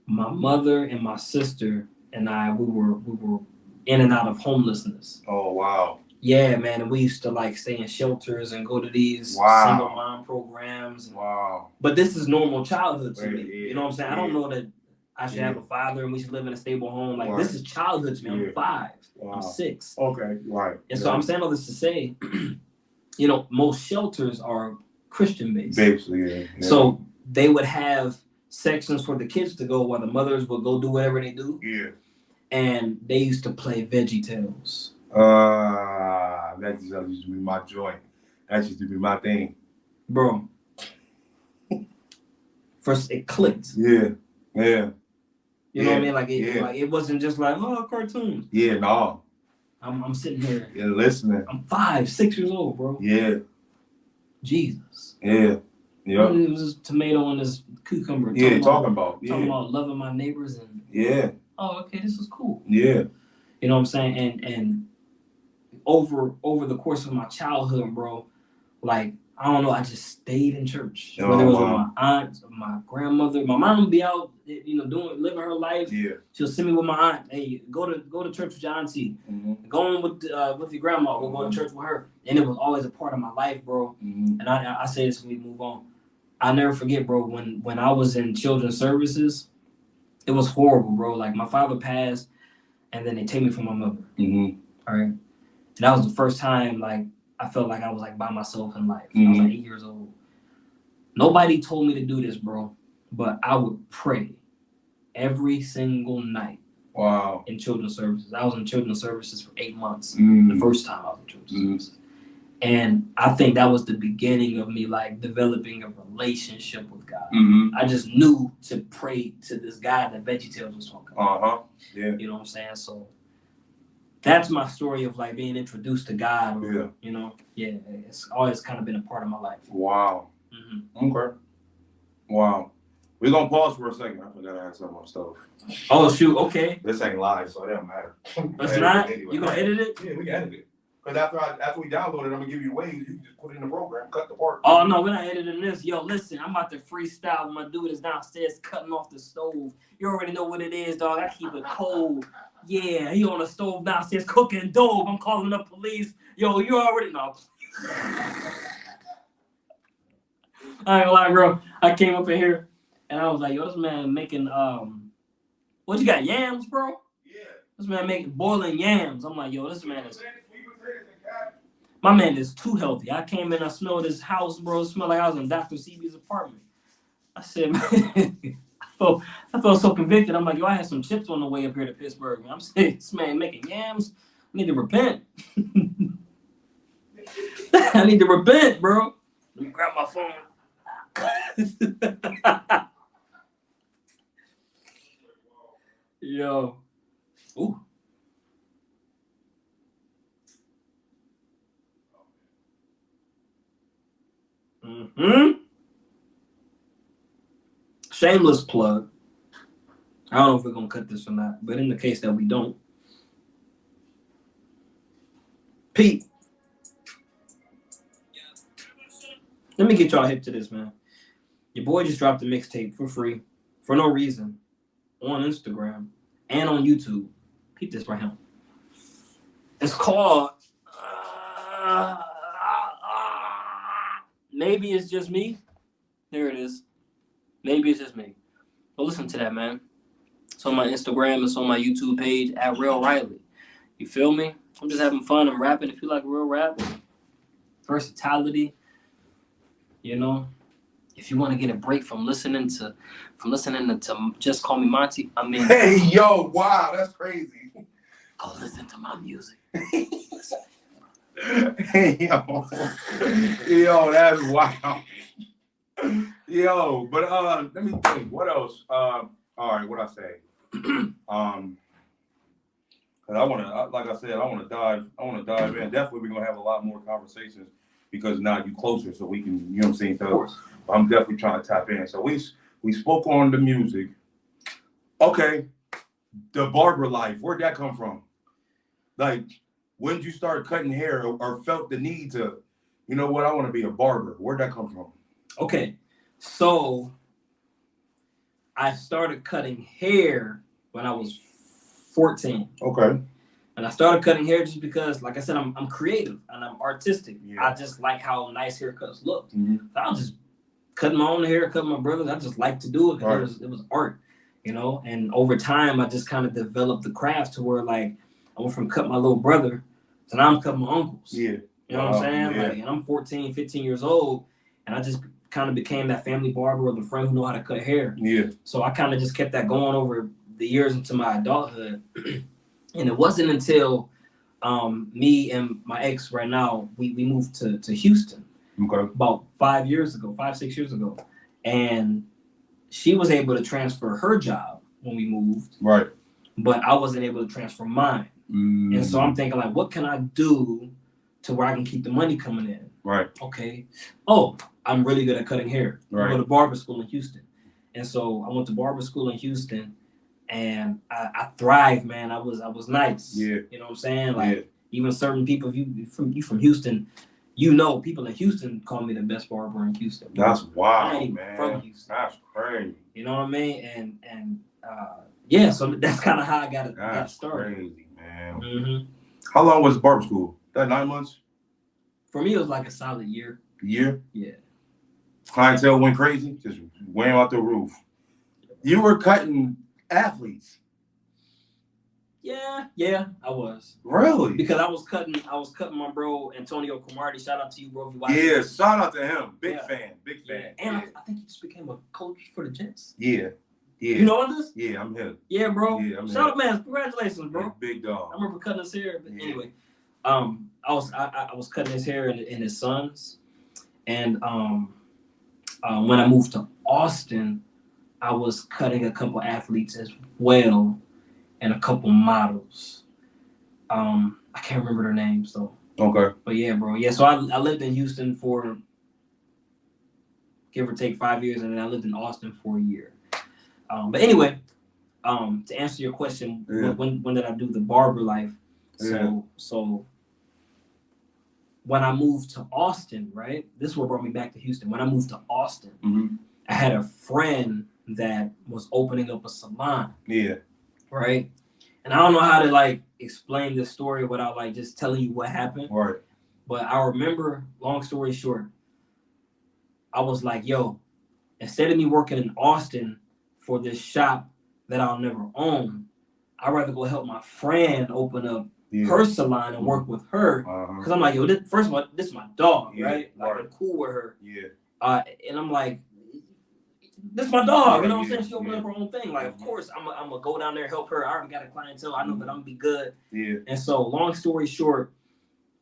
my mother and my sister and I, we were in and out of homelessness. Oh, wow. Yeah, man, and we used to like stay in shelters and go to these single mom programs. Wow. But this is normal childhood to me. You know what I'm saying? I don't know that I should have a father and we should live in a stable home. Like this is childhood to me. I'm 5. Wow. I'm 6. Okay. Right. And so I'm saying all this to say, you know, most shelters are Christian based. Basically, yeah. So they would have sections for the kids to go while the mothers would go do whatever they do. Yeah. And they used to play VeggieTales. That used to be my joint. That used to be my thing. Bro. First it clicked. Yeah. Yeah. You know what I mean? Like it wasn't just like, oh, cartoons. Yeah, no. I'm sitting here. Yeah, listening. I'm 5, 6 years old, bro. Yeah. Jesus. Yeah. Yeah. It was this tomato and this cucumber. Talking about loving my neighbors and oh, okay, this is cool. Yeah. You know what I'm saying? And over the course of my childhood, bro, like I don't know, I just stayed in church. Whether it was with my aunt, my grandmother, my mom would be out, you know, living her life. Yeah. She'll send me with my aunt. Hey, go to church with your auntie. Mm-hmm. Go on with your grandma. We'll go to church with her. And it was always a part of my life, bro. Mm-hmm. And I say this when we move on. I'll never forget, bro, when I was in children's services, it was horrible, bro. Like my father passed, and then they take me from my mother. Mm-hmm. All right. And that was the first time, like, I felt like I was like by myself in life. Mm-hmm. I was like 8 years old. Nobody told me to do this, bro, but I would pray every single night. Wow. In children's services. I was in children's services for 8 months. Mm-hmm. The first time I was in children's services. And I think that was the beginning of me like developing a relationship with God. Mm-hmm. I just knew to pray to this guy that VeggieTales was talking about. Uh-huh. Yeah. You know what I'm saying? So that's my story of like being introduced to God. Or, you know, it's always kind of been a part of my life. Wow. Mm-hmm. Okay. Wow. We're gonna pause for a second. I forgot to ask some more stuff. Oh shoot, okay. This ain't live, so it don't matter. It's not? Anyway. You gonna edit it? Yeah, we can edit it. Because after we download it, I'm gonna give you ways. You can just put it in the program, cut the part. Oh no, we're not editing this. Yo, listen, I'm about to freestyle when my dude is downstairs cutting off the stove. You already know what it is, dog. I keep it cold. Yeah, he on the stove downstairs cooking dope. I'm calling the police. Yo, you already know. I ain't gonna lie, bro. I came up in here and I was like, yo, this man making what you got, yams, bro? Yeah. This man making boiling yams. I'm like, yo, this man is. My man is too healthy. I came in, I smelled his house, bro. It smelled like I was in Dr. CB's apartment. I said, man, I felt so convicted. I'm like, yo, I had some chips on the way up here to Pittsburgh. I'm saying, this man making yams. I need to repent. I need to repent, bro. Let me grab my phone. Yo. Ooh. Mm-hmm. shameless plug. I don't know if we're gonna cut this or not, but in the case that we don't, Pete, let me get y'all hip to this, man. Your boy just dropped a mixtape for free, for no reason, on Instagram and on YouTube. Peep this right here. It's called Maybe It's Just Me. There it is. Maybe It's Just Me. Go listen to that, man. It's on my Instagram. It's on my YouTube page at Rell Riley. You feel me? I'm just having fun. I'm rapping. If you like real rap, versatility, you know. If you want to get a break from listening to Just Call Me Monte, I mean, hey, yo, wow, that's crazy. Go listen to my music. Hey, yo, that's wild. Yo, but let me think. What else? All right, what I say? Cause I want to, like I said, I want to dive in. Definitely, we're gonna have a lot more conversations because now you closer, so we can, you know what I'm saying. So I'm definitely trying to tap in. So we spoke on the music. Okay, the barber life. Where'd that come from? Like, when did you start cutting hair or felt the need to, you know what, I want to be a barber? Where'd that come from? Okay, so I started cutting hair when I was 14. Okay. And I started cutting hair just because, like I said, I'm creative and I'm artistic. Yeah. I just like how nice haircuts look. Mm-hmm. So I was just cutting my own hair, cutting my brother's. I just like to do it because Right. it was art, you know. And over time, I just kind of developed the craft to where, like, I went from cutting my little brother to now I'm cutting my uncles. Yeah. You know what I'm saying? Yeah. Like, and I'm 14, 15 years old, and I just kind of became that family barber or the friend who know how to cut hair. Yeah. So I kind of just kept that going over the years into my adulthood. And it wasn't until me and my ex right now, we moved to Houston. Okay. About 5 6 years ago. And she was able to transfer her job when we moved. Right. But I wasn't able to transfer mine. Mm. And so I'm thinking, like, what can I do to where I can keep the money coming in? Right. Okay. Oh, I'm really good at cutting hair. Right. I go to barber school in Houston. And so I went to barber school in Houston, and I thrived, man. I was nice. Yeah. You know what I'm saying? Like, even certain people, if you from Houston, you know, people in Houston call me the best barber in Houston. That's wild, I ain't even man. from Houston. That's crazy. You know what I mean? And yeah, so that's kind of how I got started. Crazy, man. Mm-hmm. How long was barber school? That 9 months? For me, it was like a solid year. A year? Yeah. Clientele went crazy, just went out the roof. You were cutting athletes. Yeah, I was. Really? Because I was cutting my bro Antonio Cromartie. Shout out to you, bro. If you watch Yeah, this. shout out to him. Big Yeah. fan. Yeah. And I think he just became a coach for the Jets. Yeah. You know what this? Yeah, I'm here. Yeah, bro. Yeah, I'm Shout out, man. Congratulations, bro. Big dog. I remember cutting his hair. But Yeah. anyway, I was cutting his hair and his son's. And when I moved to Austin, I was cutting a couple athletes as well and a couple models. I can't remember their names though. Okay. But yeah, bro. Yeah, so I lived in Houston for give or take 5 years, and then I lived in Austin for a year. But anyway, to answer your question, when did I do the barber life? So when I moved to Austin, right? This is what brought me back to Houston. When I moved to Austin, Mm-hmm. I had a friend that was opening up a salon. Yeah. Right? And I don't know how to like explain this story without like just telling you what happened. Right. But I remember, long story short, I was like, yo, instead of me working in Austin for this shop that I'll never own, I'd rather go help my friend open up her salon and work with her. Because I'm like, yo, first of all, this is my dog, right? Like, I'm cool with her. Yeah. And I'm like, this is my dog, you know what I'm saying? She opened up her own thing. Like, of course, I'm gonna go down there and help her. I already got a clientele. I know that I'm gonna be good. Yeah. And so, long story short,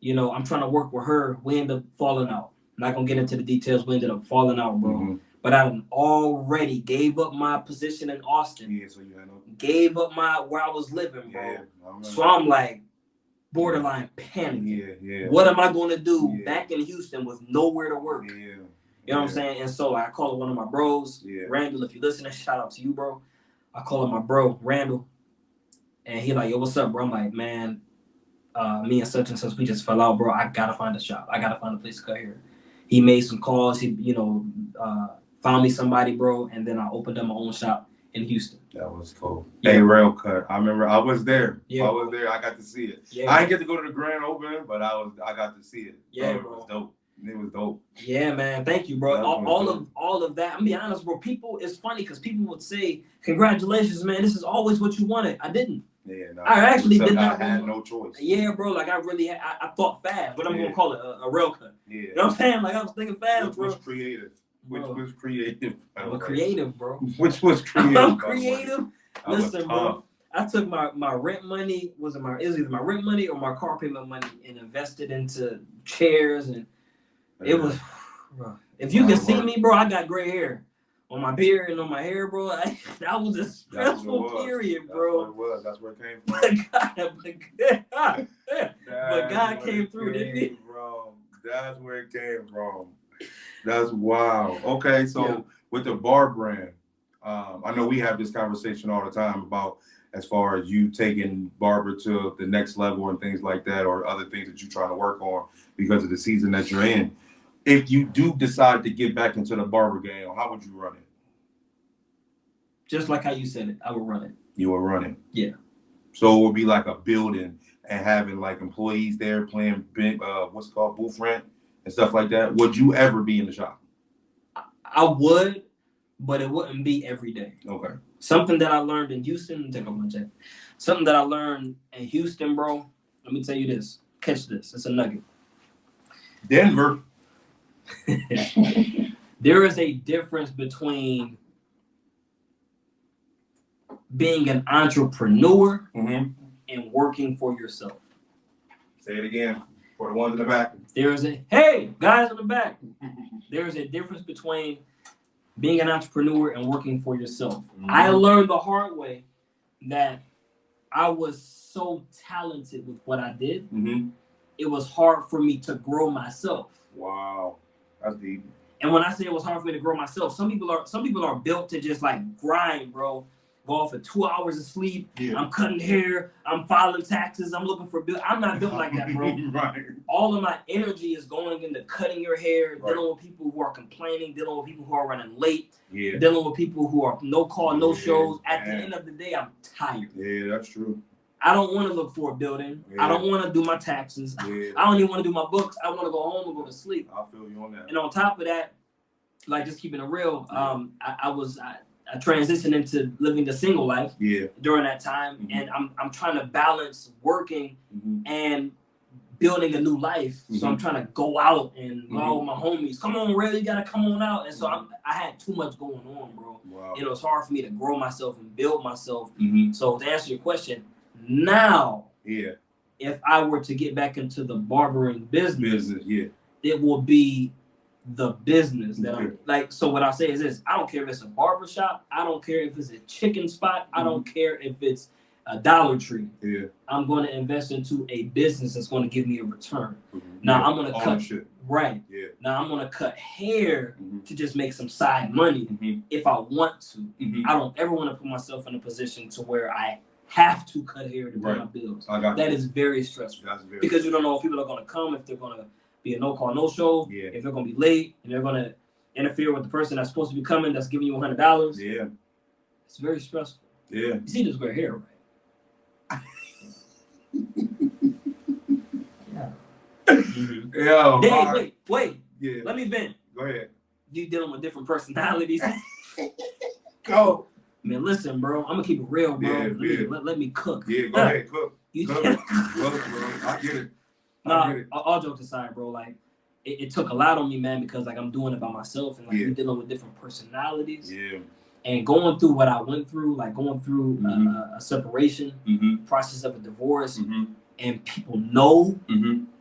you know, I'm trying to work with her. We end up falling out. Not gonna get into the details. We ended up falling out, bro. Mm-hmm. But I already gave up my position in Austin. Yeah, so you had no. Gave up where I was living, bro. Yeah. So I'm like borderline panicking. Yeah. What am I gonna do back in Houston with nowhere to work? Yeah. You know what I'm saying? And so I called one of my bros, Yeah. Randall. If you listening, shout out to you, bro. I call him my bro, Randall, and he like, yo, what's up, bro? I'm like, man, me and such, we just fell out, bro. I gotta find a shop. I gotta find a place to cut hair. He made some calls. He, found me somebody, bro, and then I opened up my own shop in Houston. That was cool. Yeah. Hey, Rell cut. I remember I was there. Yeah, I was there. I got to see it. Yeah, I didn't get to go to the grand opening, but I got to see it. Yeah, It bro. was dope. It was dope. Yeah, man. Thank you, bro. That All of that. I'm be honest, bro. People, it's funny because people would say, "Congratulations, man. This is always what you wanted." I didn't. Yeah, no. I actually did not. I had no choice. Yeah, bro. Like I really, I thought fast. What I'm gonna call it, a Rell cut. Yeah. You know what I'm saying? Like I was thinking fast, Which bro. was creative. Which Bro. was creative. I'm creative, bro. Which was creative. I'm creative. I was Listen, tough. bro. I took my rent money. It was either my rent money or my car payment money and invested into chairs and it was. Bro, if you can see me, bro, I got gray hair on my beard and on my hair, bro. That was a stressful period, bro. That's where it came from. But God came through, didn't he? That's where it came from. That's wow. Okay, so with the bar brand, I know we have this conversation all the time about as far as you taking barber to the next level and things like that, or other things that you're trying to work on because of the season that you're in. If you do decide to get back into the barber game, how would you run it? Just like how you said it, I would run it. You would run it? Yeah. So it would be like a building and having like employees there playing what's it called, booth rent and stuff like that. Would you ever be in the shop? I would, but it wouldn't be every day. Okay. Something that I learned in Houston, take off my jacket. Something that I learned in Houston, bro. Let me tell you this. Catch this. It's a nugget. Denver. There is a difference between being an entrepreneur and working for yourself. Say it again for the ones in the back. Hey, guys in the back. There is a difference between being an entrepreneur and working for yourself. I learned the hard way that I was so talented with what I did. It was hard for me to grow myself. Wow. That's deep. And when I say it was hard for me to grow myself, some people are built to just like grind, bro. Go off for 2 hours of sleep. Yeah. I'm cutting hair. I'm filing taxes. I'm looking for bills. I'm not built like that, bro. Right. All of my energy is going into cutting your hair, dealing with people who are complaining, dealing with people who are running late, dealing with people who are no call, no shows. At the end of the day, I'm tired. Yeah, that's true. I don't want to look for a building. I don't want to do my taxes. I don't even want to do my books. I want to go home and go to sleep. I feel you on that. And on top of that, like just keeping it real, I transitioned into living the single life during that time, and I'm trying to balance working and building a new life. So I'm trying to go out and go with my homies. Come on, Rell, you gotta come on out. And so I had too much going on, bro. Wow. It was hard for me to grow myself and build myself. So to answer your question, now, if I were to get back into the barbering business, it will be the business that I'm like. So what I say is this: I don't care if it's a barber shop. I don't care if it's a chicken spot. I don't care if it's a Dollar Tree. I'm going to invest into a business that's going to give me a return. Now I'm going to cut Now I'm going to cut hair to just make some side money if I want to. I don't ever want to put myself in a position to where I have to cut hair to pay my bills. That is very stressful because you don't know if people are going to come, if they're going to be a no call, no show, if they're going to be late and they're going to interfere with the person that's supposed to be coming that's giving you $100. It's very stressful. You see this gray hair, right? Wait. Let me vent. Go ahead. You dealing with different personalities. Go. Man, listen, bro. I'm gonna keep it real, bro. Let me cook. Go ahead, cook. Cook, bro. I get it. All jokes aside, bro. Like, it took a lot on me, man, because like I'm doing it by myself, and like you're dealing with different personalities. And going through what I went through, like going through a separation, process of a divorce, and people know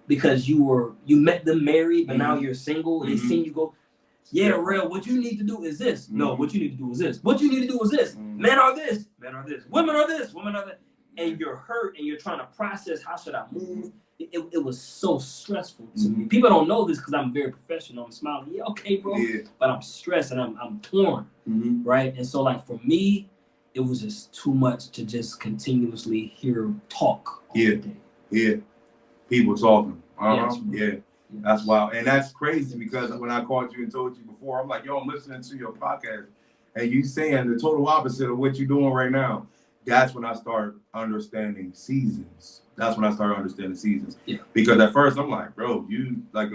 because you met them married, but now you're single, and they seen you go. Rell, what you need to do is this. No, what you need to do is this. What you need to do is this. Men are this. Men are this. Women are this. Women are that. And you're hurt and you're trying to process, how should I move? it was so stressful to me. People don't know this because I'm very professional. I'm smiling. Yeah, okay, bro. Yeah. But I'm stressed and I'm torn, right? And so, like, for me, it was just too much to just continuously hear talk all day. Yeah. People talking. Yeah. That's wild. And that's crazy because when I called you and told you before, I'm like, yo, I'm listening to your podcast and you saying the total opposite of what you're doing right now. That's when I start understanding seasons. Yeah. Because at first I'm like, bro, you like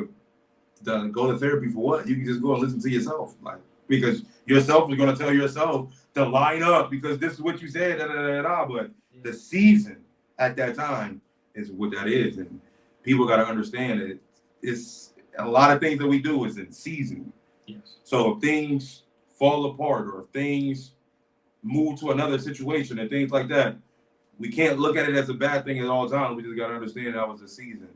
go to therapy for what? You can just go and listen to yourself. Like, because yourself is going to tell yourself to line up because this is what you said, but the season at that time is what that is. And people got to understand that it's a lot of things that we do is in season. Yes. So if things fall apart or if things move to another situation and things like that, we can't look at it as a bad thing at all times. We just got to understand that was a season.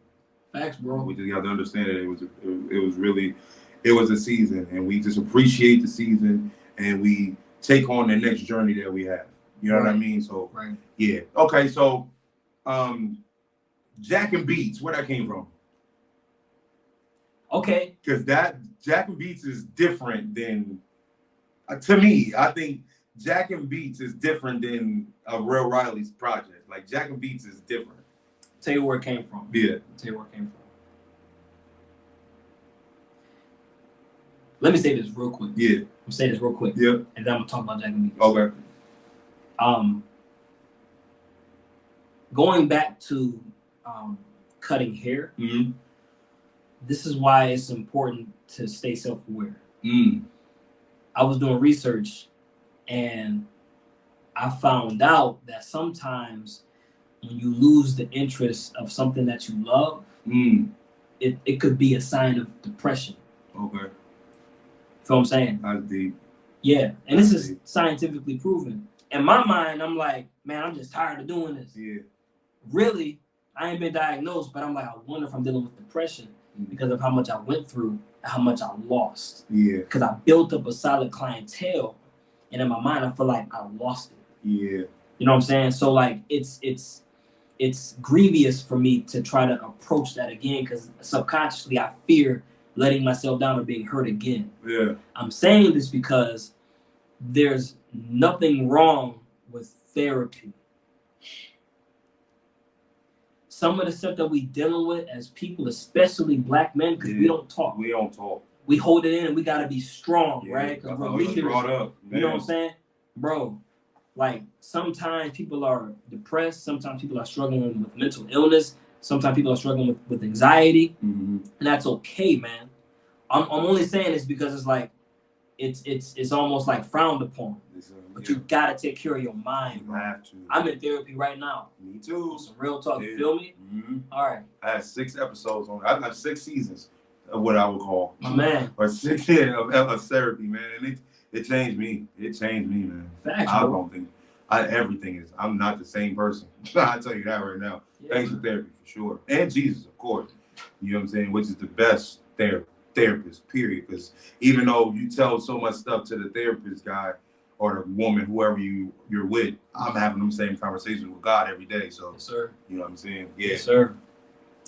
Facts, bro. We just got to understand that it was a season, and we just appreciate the season, and we take on the next journey that we have. You know what I mean? So, yeah. Okay, so Jack and Beats, where that came from? Okay. Because that Jack and Beats is different than, to me, I think Jack and Beats is different than Rell Riley's project. Like, Jack and Beats is different. Tell you where it came from. Yeah. Tell you where it came from. Let me say this real quick. Yeah. I'm gonna say this real quick. Yeah. And then I'm gonna talk about Jack and Beats. Okay. Going back to cutting hair, this is why it's important to stay self-aware. I was doing research and I found out that sometimes when you lose the interest of something that you love, it could be a sign of depression. Okay. Feel what I'm saying? That's deep. Yeah, and this is scientifically proven. In my mind, I'm like, man, I'm just tired of doing this. Yeah. Really, I ain't been diagnosed, but I'm like, I wonder if I'm dealing with depression because of how much I went through, how much I lost. Yeah. Because I built up a solid clientele, and in my mind, I feel like I lost it. Yeah. You know what I'm saying? So like, it's grievous for me to try to approach that again because subconsciously I fear letting myself down or being hurt again. Yeah. I'm saying this because there's nothing wrong with therapy. Some of the stuff that we dealing with as people, especially black men, because we don't talk. We don't talk. We hold it in and we got to be strong, right? Because we're leaders. Up, you know what I'm saying? Bro, like sometimes people are depressed. Sometimes people are struggling with mental illness. Sometimes people are struggling with anxiety. And that's okay, man. I'm only saying this because it's like, it's almost like frowned upon. But you gotta take care of your mind, bro. You have to. I'm in therapy right now. Me too. Some real talk. You feel me? All right. I had 6 episodes on it. I've got 6 seasons of what I would call my man. Or 6 of therapy, man. And it changed me. It changed me, man. Facts, I bro. don't think everything is. I'm not the same person. I tell you that right now. Yeah, Thanks to therapy for sure, and Jesus, of course. You know what I'm saying? Which is the best therapist, period. Because even though you tell so much stuff to the therapist guy or the woman, whoever you're with, I'm having them same conversations with God every day. So, yes, sir. You know what I'm saying? Yeah, yes, sir.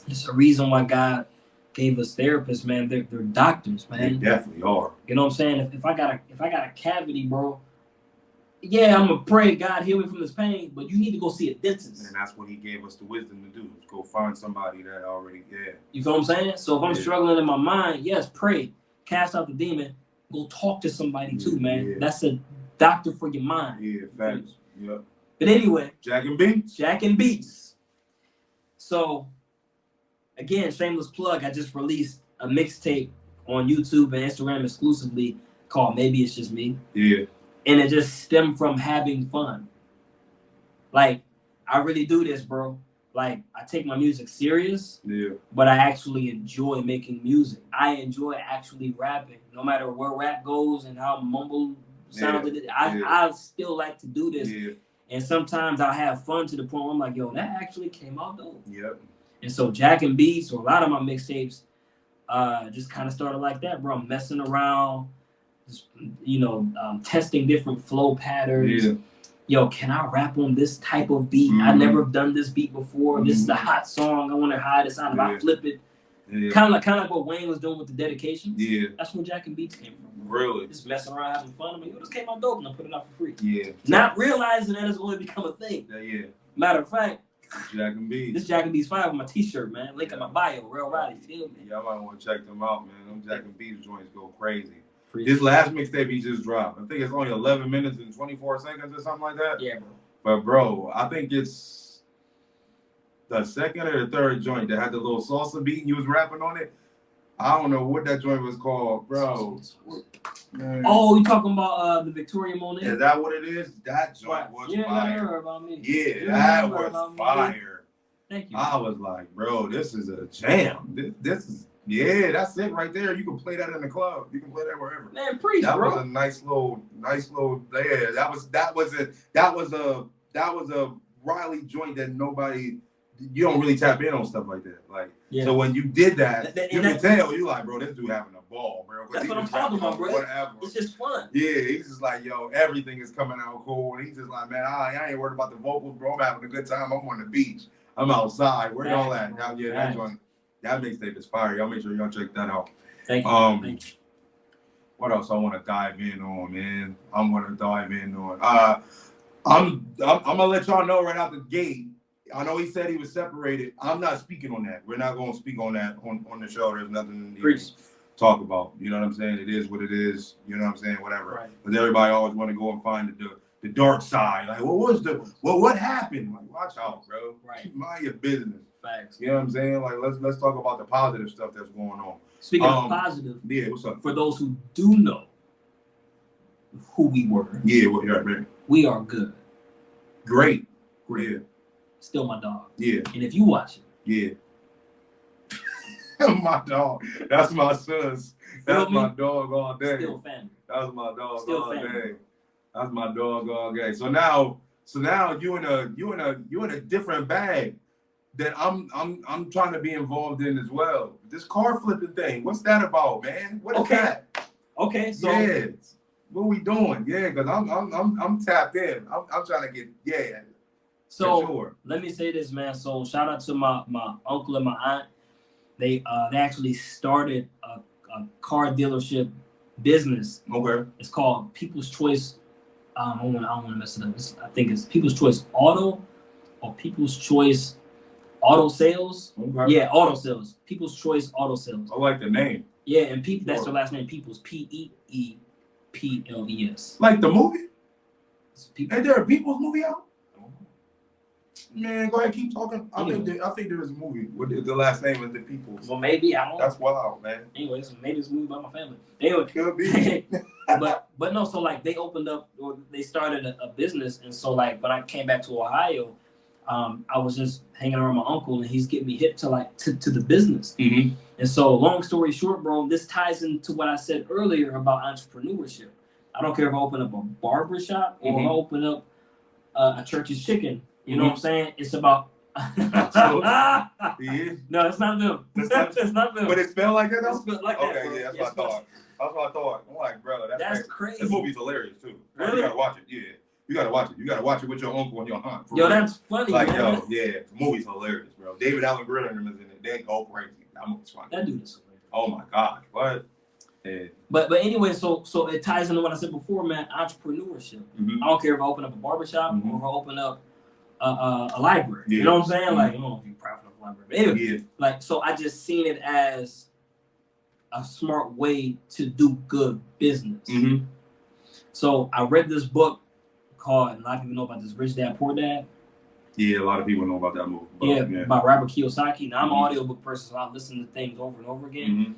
It's a reason why God gave us therapists, man. They're doctors, man. They definitely are. You know what I'm saying? If I got a cavity, bro, yeah, I'm gonna pray God heal me from this pain, but you need to go see a dentist. And that's what He gave us the wisdom to do. Go find somebody that already, You feel what I'm saying? So if I'm struggling in my mind, yes, pray, cast out the demon, go talk to somebody too, man. Yeah. That's a doctor for your mind. Yeah, facts. Yep. But anyway, Jack and Beats. Jack and Beats. So again, shameless plug. I just released a mixtape on YouTube and Instagram exclusively called Maybe It's Just Me. Yeah. And it just stemmed from having fun. Like, I really do this, bro. Like, I take my music serious, but I actually enjoy making music. I enjoy actually rapping. No matter where rap goes and how mumble sounded, I still like to do this. Yeah. And sometimes I'll have fun to the point where I'm like, yo, that actually came out dope. Yep. And so Jack and Beats, or a lot of my mixtapes, just kind of started like that, bro. I'm messing around, just, testing different flow patterns. yo, can I rap on this type of beat? I never done this beat before. This is a hot song. I wonder how it sound if I flip it. Kind of like what Wayne was doing with the dedications. Yeah. That's where Jack and Beats came from. Really? Just messing around, having fun. I'm like, yo, this came out dope, and I put it out for free. Yeah. Not realizing that it's going to become a thing. Yeah. Matter of fact, Jack and Beats. This Jack and Beats 5 on my t-shirt, man. Link in my bio, Rell Riley. Feel me? Y'all might want to check them out, man. Them Jack and Beats joints go crazy. This last mixtape he just dropped, I think it's only 11 minutes and 24 seconds or something like that. Yeah, bro. But bro, I think it's the second or the third joint that had the little salsa beat and you was rapping on it. I don't know what that joint was called, bro. Man. Oh, you talking about the Victoria Monet? Is that what it is? That joint was fire. About me. Yeah, that was fire. Thank you. I was like, bro, this is a jam. This is. Yeah, that's it right there. You can play that in the club. You can play that wherever. Man, preach, that bro. That was a nice little. Yeah, that was a Riley joint that nobody. You don't really tap in on stuff like that. Like, so when you did that, you can tell you like, bro, this dude having a ball, bro. That's what I'm talking about, bro. Whatever. It's just fun. Yeah, he's just like, yo, everything is coming out cool, and he's just like, man, I ain't worried about the vocals, bro. I'm having a good time. I'm on the beach. I'm outside. Where y'all at? Yeah, that joint. That mixtape is fire. Y'all make sure y'all check that out. Thank you. Thank you. What else I want to dive in on, man? I'm gonna let y'all know right out the gate. I know he said he was separated. I'm not speaking on that. We're not gonna speak on that on the show. There's nothing to talk about. You know what I'm saying? It is what it is. You know what I'm saying? Whatever. Right. Because everybody always want to go and find the dark side. Like, what happened? Like, watch out, bro. Right. Mind your business. Facts. You know what I'm saying? Like, let's talk about the positive stuff that's going on. Speaking of positive, yeah, what's up? For those who do know who we were, man. We are good. Great. Yeah. Still my dog. Yeah. And if you watch it, yeah. My dog. That's my son's. That's my dog all day. Still family. That's my dog still all family. Day. That's my dog all day. So now you in a different bag that I'm trying to be involved in as well. This car flipping thing, what's that about, man? What is that? Okay, so what are we doing? Yeah, because I'm tapped in. I'm trying to get So sure. Let me say this, man. So shout out to my uncle and my aunt. They actually started a car dealership business. Okay. It's called People's Choice. I don't want to mess it up. I think it's People's Choice Auto or People's Choice Auto Sales. Okay. Yeah, Auto Sales. People's Choice Auto Sales. I like the name. Yeah, and that's their last name. People's Peeples. Like the movie? Ain't there a People's movie out? Man, go ahead, keep talking. I think there is a movie with the last name is the People's. Well, maybe I don't know. That's wild, man. Anyways, maybe it's a movie by my family. Anyway, could be. but no. So like they opened up or they started a business, and so like when I came back to Ohio, I was just hanging around my uncle, and he's getting me hip to the business. Mm-hmm. And so, long story short, bro, this ties into what I said earlier about entrepreneurship. I don't care if I open up a barber shop or if I open up a Church's Chicken. You know what I'm saying? It's about. No, it's not them. It's not them. But it spelled like that, though? It's spelled like that. Okay, yeah, that's what I thought. That's what I thought. I'm like, brother, that's crazy. This movie's hilarious, too. Really? You gotta watch it, yeah. You gotta watch it. You gotta watch it with your uncle and your aunt. Yo, that's funny, like, man. Yo, yeah, the movie's hilarious, bro. David Allen Greer is in it. They go crazy. That movie's funny. That dude is hilarious. Oh my God, what? Yeah. But anyway, so it ties into what I said before, man. Entrepreneurship. Mm-hmm. I don't care if I open up a barbershop or if I open up a library. Yeah. You know what I'm saying? Mm-hmm. Like, I don't know if you're proud of a library. But anyway, like, so I just seen it as a smart way to do good business. Mm-hmm. So I read this book called, and a lot of people know about this, Rich Dad, Poor Dad. Yeah, a lot of people know about that movie. Yeah, by Robert Kiyosaki. Now, I'm an audiobook person, so I listen to things over and over again. Mm-hmm.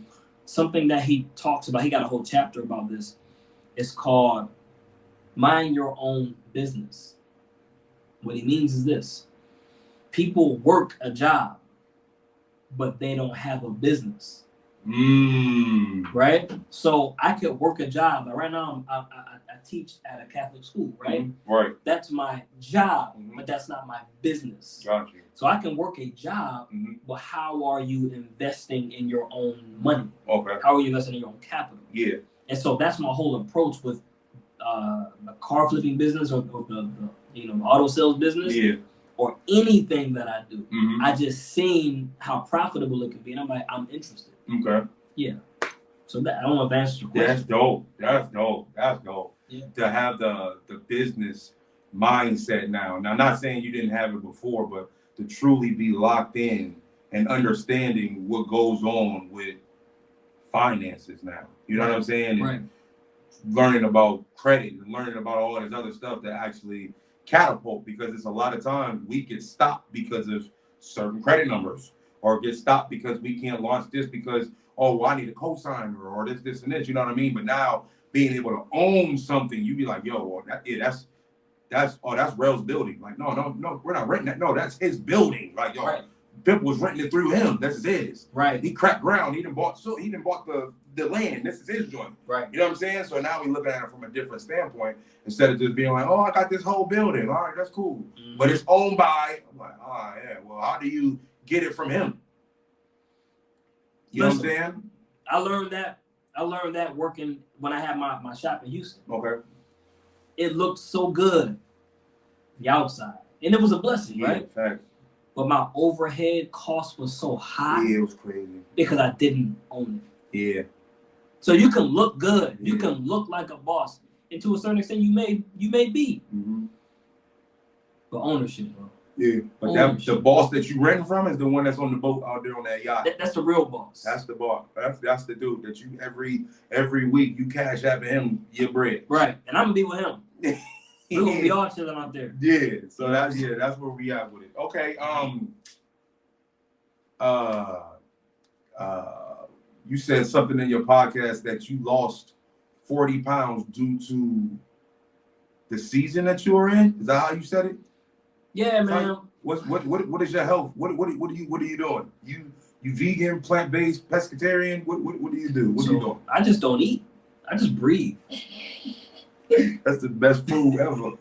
Something that he talks about, he got a whole chapter about this. It's called Mind Your Own Business. What he means is this. People work a job, but they don't have a business. Right? So I could work a job, but right now I teach at a Catholic school, right? Mm-hmm. Right. That's my job, but that's not my business. Gotcha. So I can work a job, but how are you investing in your own money? Okay. How are you investing in your own capital? Yeah. And so that's my whole approach with the car flipping business or the auto sales business, Yeah. or anything that I do. Mm-hmm. I just seen how profitable it can be, and I'm like, I'm interested. Okay. Yeah. So that I don't know if that answers your question. That's dope. That's dope. That's dope. Yeah. To have the business mindset now. Now, not saying you didn't have it before, but to truly be locked in and understanding what goes on with finances now. You know what I'm saying? Right. And learning about credit and learning about all this other stuff that actually catapult, because it's a lot of times we get stopped because of certain credit numbers, or get stopped because we can't launch this because, oh, well, I need a cosigner or this and this, you know what I mean? But now being able to own something, you be like, yo, well, that's Rell's building. Like, no, we're not renting that. No, that's his building. Like, yo, Right. Pip was renting it through him. This is his. Right. He cracked ground. He didn't bought the land. This is his joint. Right. You know what I'm saying? So now we looking at it from a different standpoint instead of just being like, oh, I got this whole building. All right, that's cool. Mm-hmm. But it's owned by. I'm like, oh yeah. Well, how do you get it from him? You know what I'm saying? I learned that working when I had my shop in Houston. Okay. It looked so good, the outside, and it was a blessing, right? Fact. But my overhead cost was so high. Yeah, it was crazy. Because I didn't own it. Yeah. So you can look good, you Yeah. can look like a boss, and to a certain extent, you may be. Mm-hmm. But ownership, bro. Yeah. But the boss that you renting from is the one that's on the boat out there on that yacht. That's the real boss. That's the boss. That's the dude that you every week you cash out him your bread. Right. And I'm gonna be with him. We're gonna be all chilling out there. Yeah. So that's where we at with it. Okay. You said something in your podcast that you lost 40 pounds due to the season that you were in. Is that how you said it? Yeah, man. What is your health? What are you doing? You vegan, plant-based, pescatarian? What do you do? What are you doing? I just don't eat. I just breathe. That's the best food ever.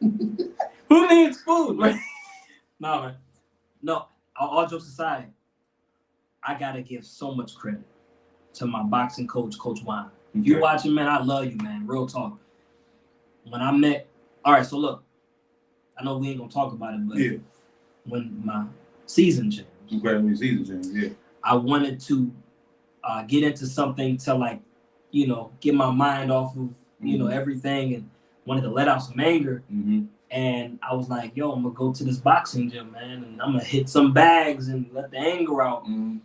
Who needs food? Right? No, man. No. All jokes aside, I gotta give so much credit to my boxing coach, Coach Wine. If you're watching, man, I love you, man. Real talk. When I met, all right. So look, I know we ain't gonna talk about it, but when my season changed, I wanted to get into something to get my mind off of everything, and wanted to let out some anger. Mm-hmm. And I was like, yo, I'm gonna go to this boxing gym, man, and I'm gonna hit some bags and let the anger out. Mm-hmm.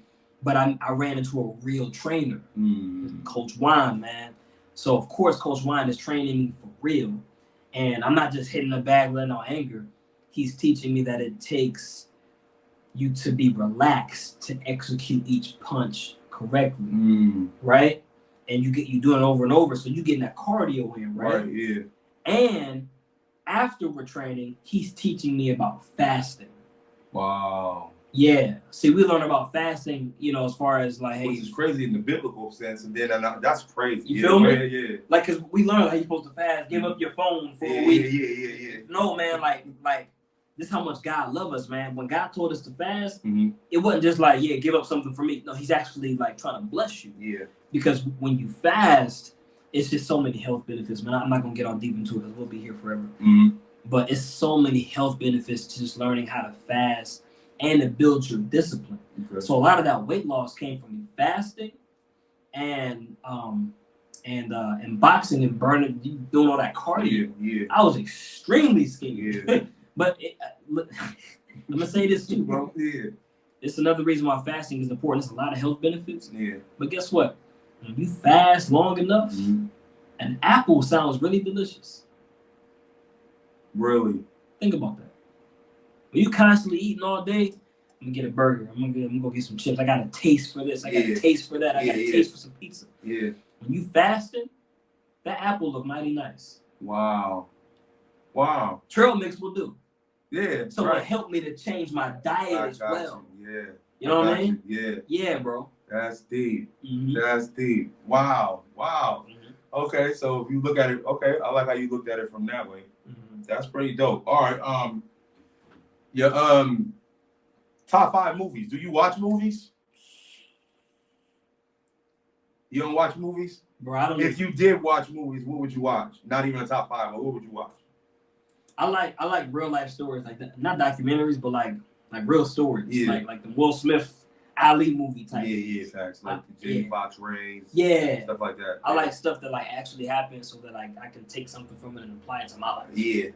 But I ran into a real trainer, Mm-hmm. Coach Wine, man. So of course, Coach Wine is training me for real, and I'm not just hitting the bag, letting out anger. He's teaching me that it takes you to be relaxed to execute each punch correctly, right? And you doing it over and over, so you getting that cardio in, right? Right, yeah. And after we're training, he's teaching me about fasting. Wow. Yeah. See, we learn about fasting, as far as like, hey, which is crazy in the biblical sense, and then that's crazy. You feel me? Yeah. Like, cause we learn how you're supposed to fast, give up your phone for a week. Yeah. No, man, like this is how much God loves us, man. When God told us to fast, Mm-hmm. it wasn't just like, yeah, give up something for me. No, he's actually like trying to bless you. Yeah. Because when you fast, it's just so many health benefits, man. I'm not gonna get all deep into it because we'll be here forever. Mm-hmm. But it's so many health benefits to just learning how to fast and to build your discipline. Okay. So a lot of that weight loss came from me fasting and boxing and burning, doing all that cardio. Yeah. I was extremely skinny. Yeah. But I'm gonna say this too, bro. Yeah. It's another reason why fasting is important. There's a lot of health benefits. Yeah. But guess what? When you fast long enough, an apple sounds really delicious. Really? Think about that. When you constantly eating all day, I'm gonna get a burger. I'm gonna go get some chips. I got a taste for this. I got a taste for that. I got a taste for some pizza. Yeah. When you fasting, that apple look mighty nice. Wow. Trail mix will do. Yeah. So it helped me to change my diet as well. Yeah. You know what I mean? Yeah. Yeah, bro. That's deep. Mm-hmm. That's deep. Wow. Mm-hmm. Okay, so if you look at it, I like how you looked at it from that way. Mm-hmm. That's pretty dope. All right. Your top 5 movies. Do you watch movies? You don't watch movies? Bro, I don't. If you did watch movies, what would you watch? Not even a top 5, but what would you watch? I like real life stories, like not documentaries, but like real stories, like the Will Smith Ali movie type. Yeah, facts. Like the Jamie Foxx Rays. Yeah, stuff like that. I like stuff that like actually happens, so that like I can take something from it and apply it to my life. Yeah.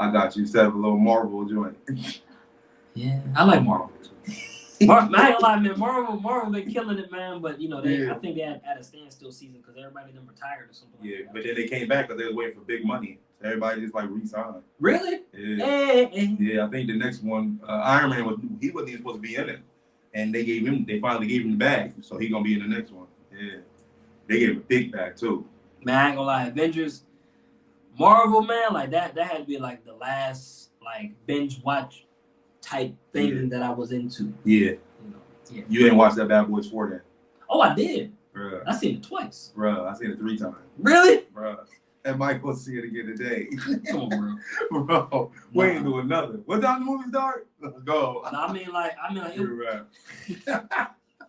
I got you. Set up a little Marvel joint. Yeah, I like Marvel too. I ain't gonna lie, man. Marvel been killing it, man. But you know, I think they had at a standstill season because everybody them retired or something. Yeah, like that. but then they came back because they was waiting for big money. So everybody just like re-signed. Really? Yeah. Yeah, I think the next one, Iron Man wasn't even supposed to be in it, and they finally gave him the bag, so he gonna be in the next one. Yeah, they gave him a big bag too. Man, I ain't gonna lie, Avengers, Marvel, man, like that had to be like the last like binge watch type thing that I was into. Yeah. You didn't watch that Bad Boys 4 then? Oh, I did. Bruh. I seen it twice. Bruh, I seen it 3 times. Really? Bruh. And Mike will see it again today. Come on, bro. Bro, we ain't doing nothing. What time the movie start? Let's go. No, I mean like You're right.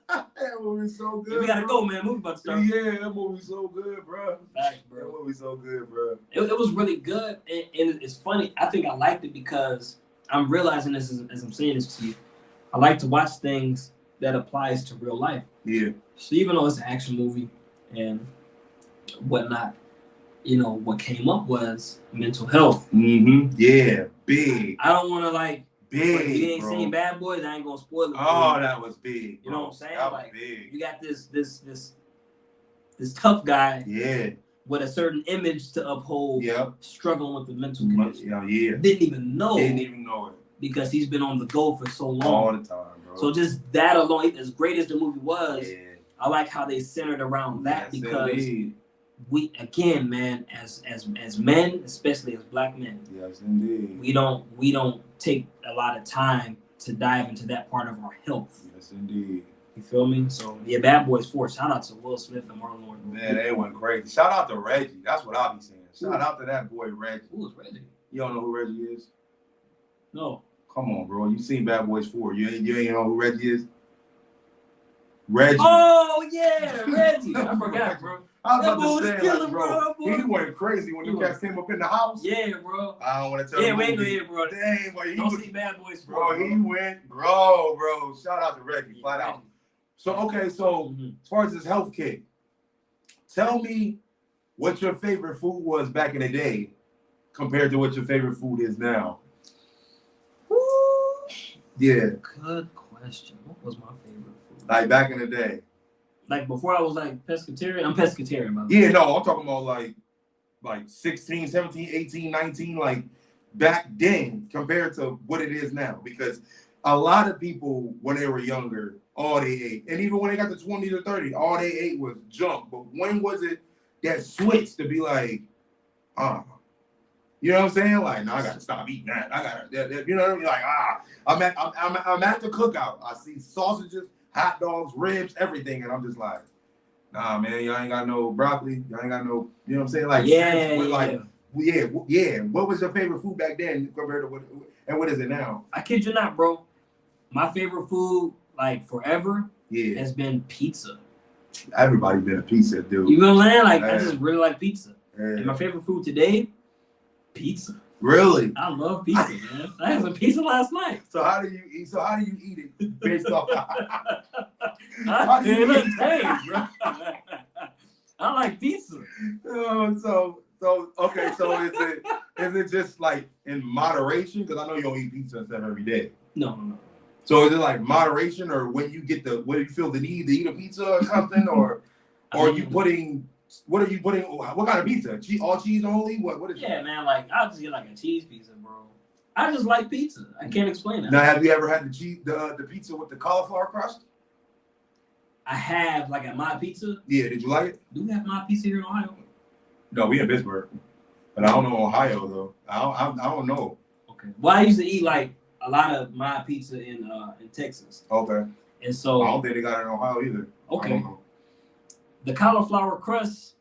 That movie's so good. We gotta go, man. Movie about to start. Yeah, that movie's so good, bro. Facts, bro. That movie's so good, bro. It was really good, and it's funny. I think I liked it because I'm realizing this as I'm saying this to you. I like to watch things that applies to real life. Yeah. So even though it's an action movie and whatnot, you know, what came up was mental health. Mm-hmm. Yeah, big. I don't want to like. Big, if you ain't seen Bad Boys, I ain't gonna spoil it. Oh, that was big. You know what I'm saying? That like, was big. You got this tough guy. Yeah. With a certain image to uphold. Yep. Struggling with the mental condition. Yeah. Didn't even know it. Because he's been on the go for so long. All the time, bro. So just that alone, as great as the movie was, I like how they centered around that because we, again, man, as men, especially as black men, yes, indeed, we don't take a lot of time to dive into that part of our health. Yes, indeed. You feel me? So yeah, Bad Boys 4. Shout out to Will Smith and Marlon Wayans. Man, they went crazy. Shout out to Reggie. That's what I'll be saying. Shout out to that boy Reggie. Who is Reggie? You don't know who Reggie is? No. Come on, bro. You seen Bad Boys 4. You ain't know who Reggie is? Reggie. Oh yeah, Reggie. I forgot, bro. I was about to say, killing, bro. He went crazy when the cats came up in the house. Yeah, bro. I don't want to tell you. Yeah, wait, bro. Dang, boy. Don't see Bad Boys 4. Bro, he went, bro. Shout out to Reggie, flat out. So, okay, as far as this health kick, tell me what your favorite food was back in the day compared to what your favorite food is now. Woo. Yeah. Good question. What was my favorite food? Like back in the day. Like before I was like pescatarian. I'm pescatarian, by the way. Yeah, no, I'm talking about like 16, 17, 18, 19, like back then compared to what it is now. Because a lot of people, when they were younger, all they ate, and even when they got to 20 to 30, all they ate was junk. But when was it that switch to be like, you know what I'm saying? Like, no, I gotta stop eating that. I gotta, you know what I mean? Like, I'm at the cookout. I see sausages, hot dogs, ribs, everything, and I'm just like, nah, man, y'all ain't got no broccoli. Y'all ain't got no, you know what I'm saying? Like, yeah. What was your favorite food back then compared to what is it now? I kid you not, bro. My favorite food, like forever, has been pizza. Everybody been a pizza dude. You know what I'm saying? Like, I just really like pizza. And my favorite food today, pizza. Really? I love pizza, man. I had some pizza last night. So how do you eat it based off? How do you eat it, bro? I like pizza. So okay. So is it just like in moderation? Because I know you don't eat pizza and stuff every day. No. So is it like moderation, or when you when you feel the need to eat a pizza or something, or are you putting? What are you putting? What kind of pizza? All cheese only? What is? Yeah, man. Like I'll just get like a cheese pizza, bro. I just like pizza. I can't explain it. Now, have you ever had the pizza with the cauliflower crust? I have, like at My Pizza. Yeah, did you like it? Do we have My Pizza here in Ohio? No, we in Pittsburgh, but I don't know Ohio though. I don't know. Okay. Well, I used to eat like a lot of My Pizza in Texas. Okay. And so I don't think they got it in Ohio either. Okay. The cauliflower crust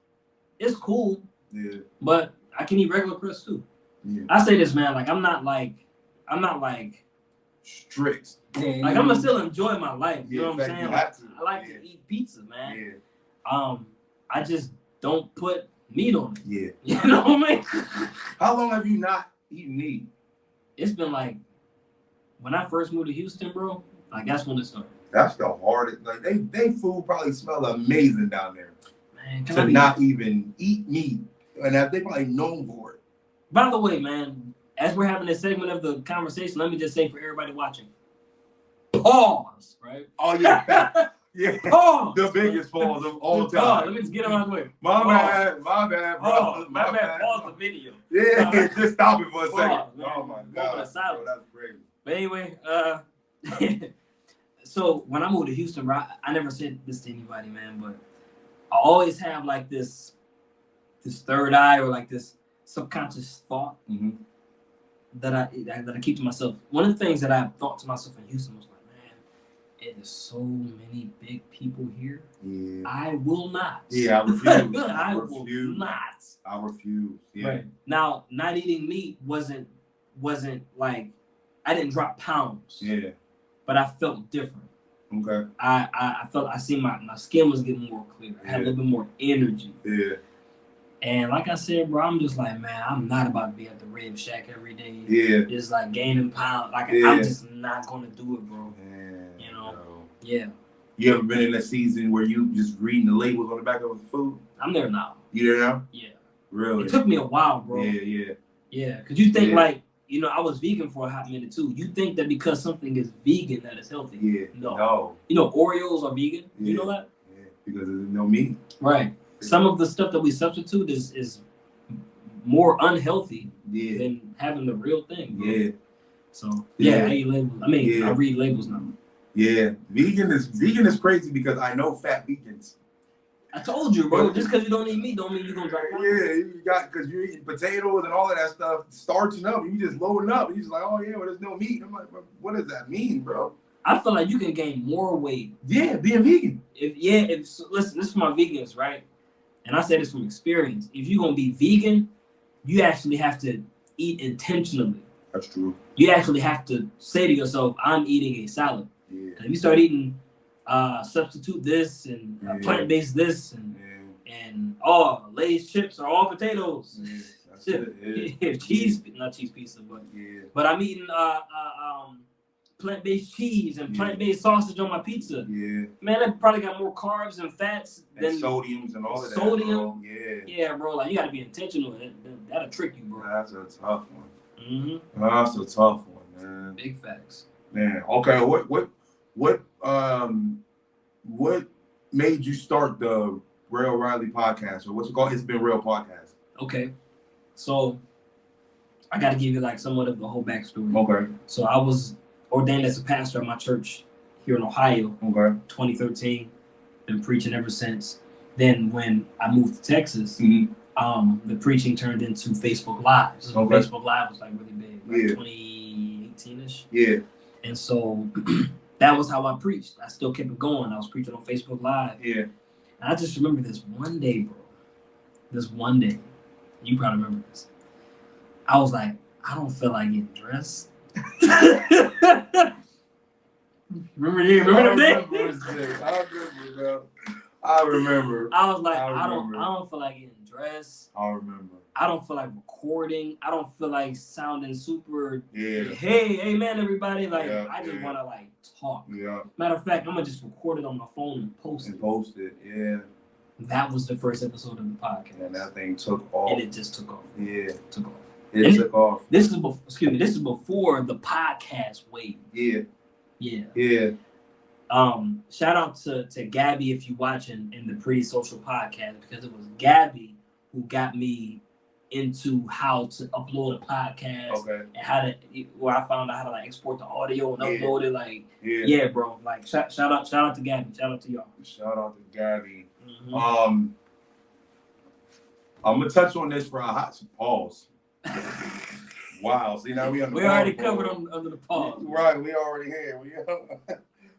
is cool. Yeah. But I can eat regular crust too. Yeah. I say this, man. Like I'm not strict. Like I'm gonna still enjoy my life. You know what I'm saying? Like, I like to eat pizza, man. Yeah. I just don't put meat on it. Yeah. You know what I mean? How long have you not Eating meat. It's been like when I first moved to Houston, bro. Like that's when it started. That's the hardest. Like they food probably smell amazing down there. Man, To not even eat meat, and they probably known for it. By the way, man, as we're having this segment of the conversation, let me just say for everybody watching, pause. Right? Oh yeah, yeah. Pause. The biggest pause of all Pause. time. Let me just get it out of the way. My bad, bro. My bad. Pause the video. Yeah, just stop it for a second. Man. Oh my god, bro, that's crazy. But anyway, so when I moved to Houston, bro, I never said this to anybody, man, but I always have like this third eye or like this subconscious thought that I keep to myself. One of the things that I thought to myself in Houston was like, man, it is so many big people here. Yeah. I will not. Yeah, I refuse. I will not. I refuse. Yeah. Right. Now, not eating meat wasn't like I didn't drop pounds. Yeah. But I felt different. Okay. I felt I see my skin was getting more clear. I had a little bit more energy. Yeah. And like I said, bro, I'm just like, man, I'm not about to be at the Rib Shack every day. Yeah. Just like gaining pounds. Like I'm just not gonna do it, bro. Man, you know? Bro. Yeah. You ever been in a season where you just reading the labels on the back of the food? I'm there now. You there now? Yeah. Really? It took me a while, bro. Yeah. Yeah. Cause you think like, you know, I was vegan for a hot minute too. You think that because something is vegan that it's healthy? Yeah. No. You know, Oreos are vegan. Yeah. You know that? Yeah. Because there's no meat. Right. Some of the stuff that we substitute is more unhealthy than having the real thing. Bro. Yeah. So I eat labels. I mean, I read labels now. Yeah. Vegan is crazy because I know fat vegans. I told you, bro. Just because you don't eat meat don't mean you're gonna drop pounds. Yeah, you got because you're eating potatoes and all of that stuff, starching up, and you just loading up, and you just like, oh yeah, well there's no meat. I'm like, what does that mean, bro? I feel like you can gain more weight. Yeah, being vegan. Listen, this is my vegans, right? And I say this from experience. If you're gonna be vegan, you actually have to eat intentionally. That's true. You actually have to say to yourself, I'm eating a salad. Yeah. If you start eating substitute this and plant-based this and Lay's chips are all potatoes. Yeah, that's it. Cheese, not cheese pizza, but I'm eating plant-based cheese and plant-based sausage on my pizza. Yeah. Man, that probably got more carbs and fats than sodiums and all of that. Sodium. Bro. Yeah, bro. Like you gotta be intentional. That'll trick you, bro. That's a tough one. Mm-hmm. That's a tough one, man. Big facts. Man, okay. What made you start the Rell Riley podcast, or what's it called? It's been Rell podcast. Okay, so I got to give you like somewhat of the whole backstory. Okay. So I was ordained as a pastor at my church here in Ohio. Okay. 2013. Been preaching ever since. Then when I moved to Texas, the preaching turned into Facebook Live. So Facebook Live was like really big, like 2018ish. Yeah. And so that was how I preached. I still kept it going. I was preaching on Facebook Live. Yeah. And I just remember this one day, bro. This one day. You probably remember this. I was like, I don't feel like getting dressed. Remember that day? I remember. I was like, I don't feel like getting dressed. I remember. I don't feel like recording. I don't feel like sounding super. Yeah. Hey, amen, everybody. Like, I just want to like talk. Yeah. Matter of fact, I'm gonna just record it on my phone and post it. Yeah. That was the first episode of the podcast. And that thing took off. And it just took off. Yeah. Took off. It took off. This is before the podcast wave. Yeah. Yeah. Yeah. Shout out to Gabby if you watching in the Pretty Social podcast, because it was Gabby who got me into how to upload a podcast and how to where I found out how to like export the audio and upload it. Like bro. Like shout out to Gabby. Shout out to y'all. Shout out to Gabby. I'm gonna touch on this for a hot pause. Wow. See, now we already covered under the pause. Right, we already here.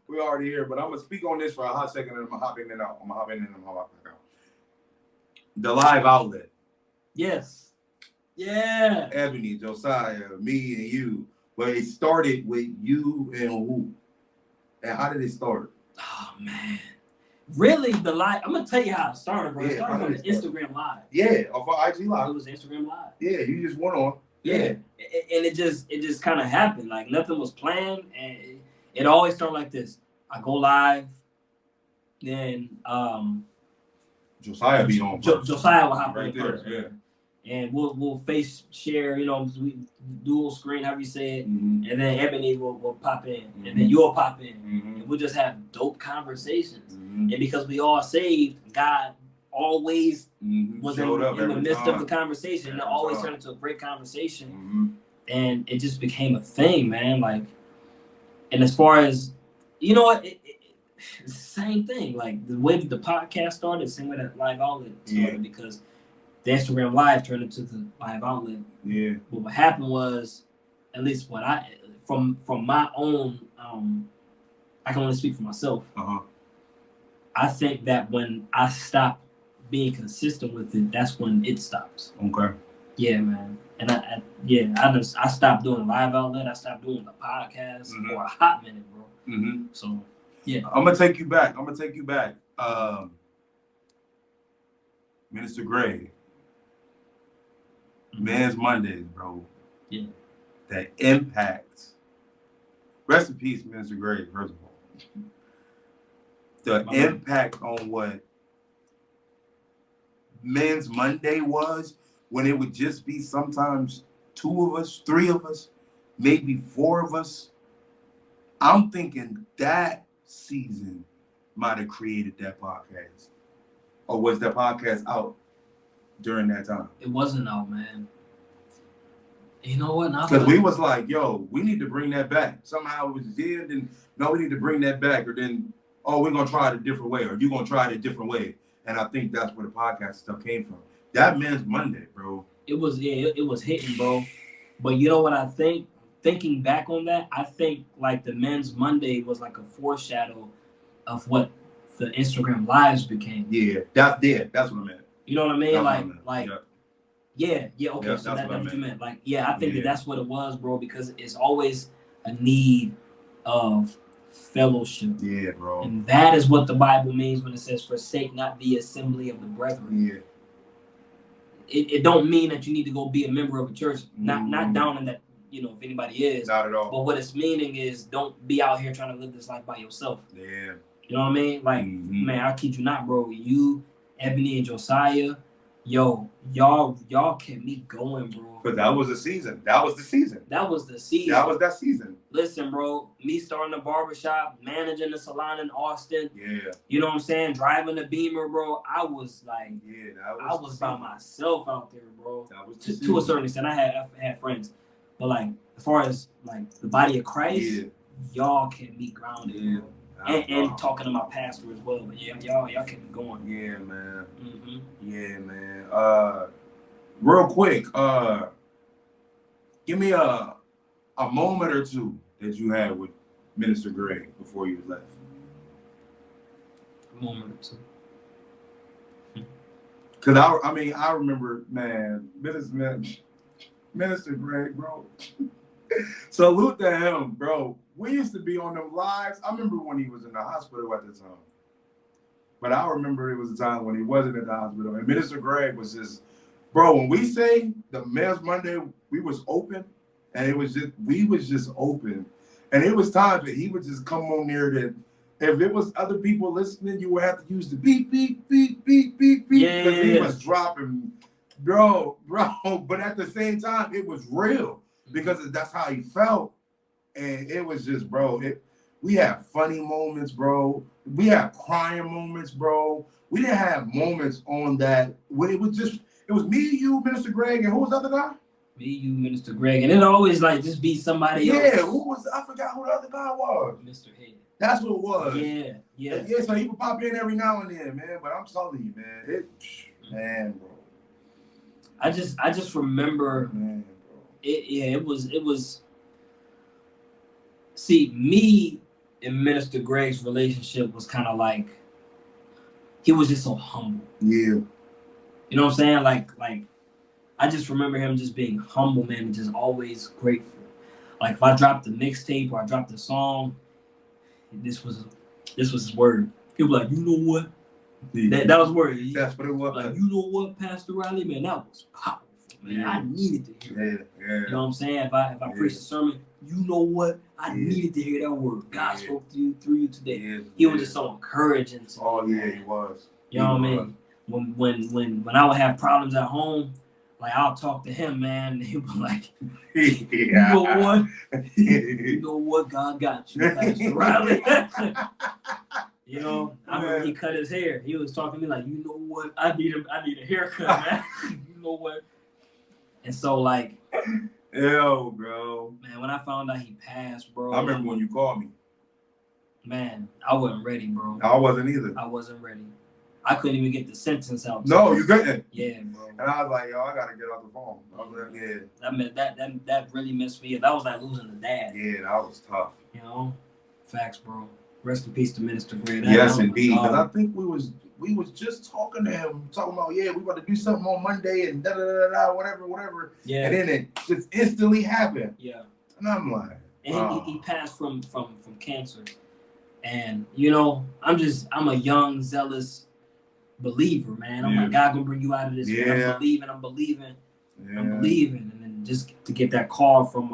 We already here, but I'm gonna speak on this for a hot second, and I'm gonna hop in and out. The live outlet. Yes. Yeah. Ebony, Josiah, me, and you. But it started with you and who? And how did it start? Oh man. Really, the live. I'm gonna tell you how it started, bro. It started on the Instagram Live. Yeah, off of IG Live. It was Instagram Live. Yeah, you just went on. Yeah. And it just kind of happened. Like nothing was planned, and it always started like this. I go live, then Josiah be on first. Josiah will hop right on there, first. yeah. And we'll face share, we dual screen, however you say it, Mm-hmm. and then Ebony will pop in, Mm-hmm. and then you'll pop in, Mm-hmm. and we'll just have dope conversations. Mm-hmm. And because we all saved, God always Mm-hmm. was Showed up in the every midst time. of the conversation, and it Every always time. turned into a great conversation, Mm-hmm. and it just became a thing, man. Like, and as far as you know what, it's the same thing. Like the way the podcast started, the same way that Live Outlet started, because the Instagram Live turned into the Live Outlet. Yeah. But what happened was, at least what I from my own, I can only speak for myself. Uh-huh. I think that when I stop being consistent with it, that's when it stops. Okay. Yeah, man. And I stopped doing Live Outlet. I stopped doing the podcast Mm-hmm. for a hot minute, bro. Mm-hmm. So yeah, I'm gonna take you back. Minister Gray. Man's Mondays, bro. Yeah. That impact. Rest in peace, Minister Gray, first of all. The impact on what Men's Monday was, when it would just be sometimes 2 of us, 3 of us, maybe 4 of us. I'm thinking that season might have created that podcast. Or was that podcast out during that time? it wasn't out, man. You know what? Because we was like, yo, we need to bring that back. Somehow it was here, then no, we need to bring that back. Or then, oh, we're gonna try it a different way, or you're gonna try it a different way. And I think that's where the podcast stuff came from. That Men's Monday, bro. It was hitting, bro. But you know what I think? Thinking back on that, I think like the Men's Monday was like a foreshadow of what the Instagram Lives became. Yeah, that's what I meant. You know what I mean? That's Like, what I meant. like, Yep. yeah. Okay, Yep, so that's what I you meant. meant. Like, yeah, I think Yeah. that's what it was, bro. Because it's always a need of fellowship, Yeah, bro. and that is what the Bible means when it says, "Forsake not the assembly of the brethren." Yeah. It don't mean that you need to go be a member of a church. Not down in that. You know, if anybody is. Not at all. But what it's meaning is, don't be out here trying to live this life by yourself. Yeah. You know what I mean? Like, man, I kid you not, bro. You, Ebony, and Josiah, yo, y'all kept me going, bro. But that was the season. That was the season. That was the season. That was that season. Listen, bro, me starting a barbershop, managing the salon in Austin. Yeah. You know what I'm saying? Driving the Beamer, bro. I was like, Yeah, I was by myself out there, bro. That was the To a certain extent, I had friends, but like as far as like the body of Christ, y'all kept me grounded, Yeah. bro. And talking to my pastor as well. But yeah, y'all kept me going. Yeah, man. Mm-hmm. Yeah, man. Real quick, give me a moment or two that you had with Minister Gray before you left. A moment or two. Cause I remember, man, Minister Gray, bro. Salute to him, bro. We used to be on them lives. I remember when he was in the hospital at the time. But I remember it was a time when he wasn't in the hospital. And Minister Gray was just, bro, when we say the Men's Monday, we was open. And we was just open. And it was times that he would just come on there that if it was other people listening, you would have to use the beep, beep, beep, beep, beep, beep. Yeah, because he was dropping, bro. But at the same time, it was real. Because that's how he felt. And it was just, bro, we had funny moments, bro. We had crying moments, bro. We didn't have moments on that when it was me, you, Minister Greg, and who was the other guy? Me, you, Minister Greg, and it always like just be somebody else. Yeah, I forgot who the other guy was. Mr. Head. That's what it was. Yeah. Yeah, so he would pop in every now and then, man. But I'm telling you, man, bro. I just remember, man, bro. It was. See, me and Minister Greg's relationship was kind of like, he was just so humble. Yeah. You know what I'm saying? Like I just remember him just being humble, man, and just always grateful. Like if I dropped the mixtape or I dropped the song, this was his word. People like, you know what? Yeah. That was word. That's what it was. Like, you know what, Pastor Riley, man, that was powerful. man. Yeah. I needed to hear it. Yeah. You know what I'm saying? If I preach a sermon, you know what? I needed to hear that word. God spoke to you through you today. Yeah. He was just so encouraging to me. Oh yeah, man. he was. You know what I mean? When I would have problems at home, like I'll talk to him, man, and he'll be like, you know what? You know what? God got you, Pastor Riley. You know, I remember he cut his hair. He was talking to me like, you know what? I need a haircut, man. You know what? And so like, yo, bro. man, when I found out he passed, bro. I remember when you called me. Man, I wasn't ready, bro. I wasn't either. I wasn't ready. I couldn't even get the sentence out. No, you couldn't. Yeah, bro. And I was like, yo, I gotta get off the phone. I was like, yeah. That really messed me up. That was like losing a dad. Yeah, that was tough. You know, facts, bro. Rest in peace to Minister Gray. Yes, indeed. Because I think we was just talking to him, talking about we about to do something on Monday and whatever. Yeah. And then it just instantly happened. Yeah. And I'm like, and he passed from cancer. And you know, I'm a young, zealous believer, man. I'm like, God gonna bring you out of this. Man. I'm believing. Yeah. I'm believing. And then just to get that call from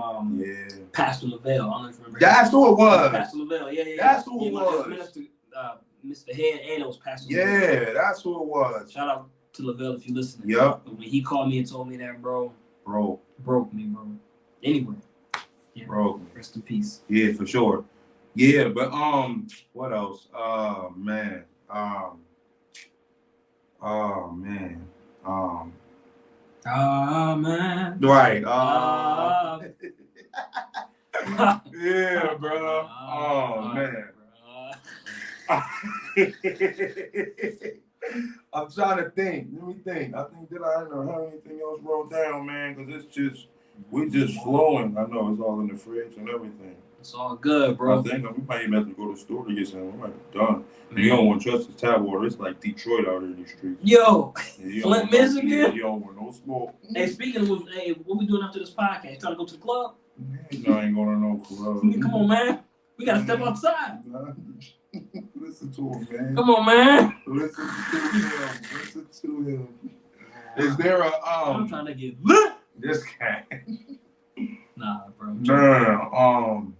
Pastor Lavelle. I don't know if you remember. That's who it was. Pastor Lavelle. Yeah. That's who it was. Minister, Mr. Head, and it was Pastor Lavelle. Lavelle. That's who it was. Shout out to Lavelle if you listening. Yep. But when he called me and told me that, bro. Broke me, bro. Anyway. Yeah. Broke me. Rest in peace. Yeah, for sure. Yeah, but what else? Man. Right. Yeah, bro. Man. I'm trying to think. Let me think. I think that I don't have anything else wrote down, man, because we just flowing. I know it's all in the fridge and everything. It's all good, bro. I think we might even have to go to the store to get something. We might be done. You don't want to trust this tap water. It's like Detroit out here in the streets. Yo, Flint, Michigan. You don't want no smoke. Hey, speaking of, what we doing after this podcast? Trying to go to the club? No, I ain't going to no club. Come on, man. We got to step outside. Listen to him, man. Come on, man. Listen to him. Is there a I'm trying to get lit. This guy. Nah, bro. Man,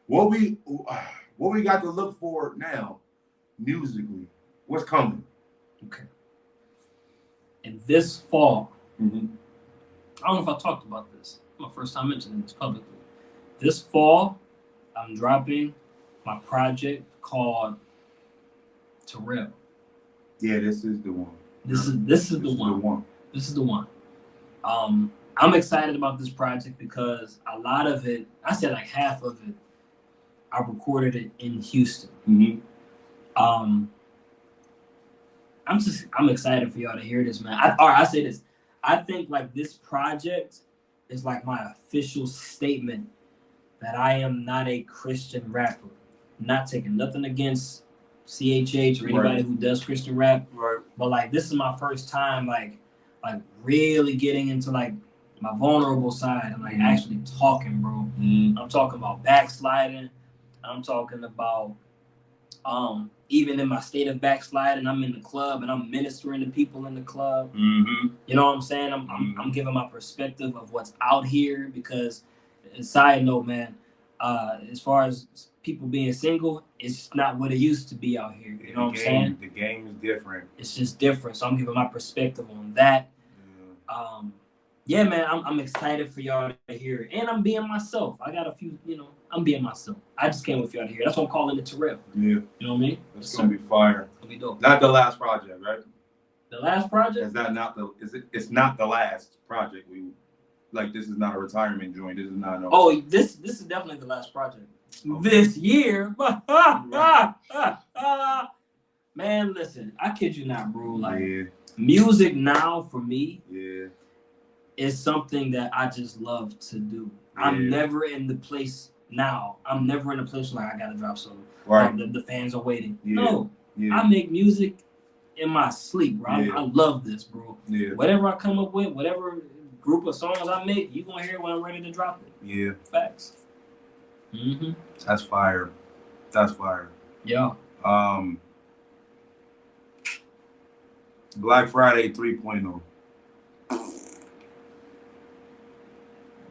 what we got to look for now, musically? What's coming? Okay. And this fall, mm-hmm. I don't know if I talked about this. My first time mentioning this publicly. This fall, I'm dropping my project called Rell. Yeah, this is the one. This is the one. This is the one. I'm excited about this project because a lot of it, I said like half of it, I recorded it in Houston. Mm-hmm. I'm excited for y'all to hear this, man. I say this. I think like this project is like my official statement that I am not a Christian rapper. Not taking nothing against CHH or anybody who does Christian rap. Right. But like this is my first time like really getting into like my vulnerable side and like actually talking, bro. Mm-hmm. I'm talking about backsliding. I'm talking about even in my state of backsliding, I'm in the club and I'm ministering to people in the club. Mm-hmm. You know what I'm saying? I'm giving my perspective of what's out here because, side note, man, as far as people being single, it's not what it used to be out here. You know what I'm saying? The game is different. It's just different. So I'm giving my perspective on that. Yeah, man, I'm excited for y'all to hear it. And I'm being myself. I got a few, I'm being myself. I just came with y'all to hear it. That's what I'm calling it Rell. Yeah. You know what I mean? It's going to be fire. It's going to be dope. Not the last project, right? The last project? Is that not it's not the last project. This is not a retirement joint. This is not Oh, this is definitely the last project. Okay. This year. Man, listen, I kid you not, bro. Music now for me is something that I just love to do. Yeah. I'm never in the place now. I'm never in a place where I gotta drop something. Right. The fans are waiting. Yeah. No. Yeah. I make music in my sleep, bro. Yeah. I love this, bro. Yeah. Whatever I come up with, whatever group of songs I make, you gonna hear it when I'm ready to drop it. Yeah. Facts. Mm-hmm. That's fire. That's fire. Yeah. Black Friday 3.0.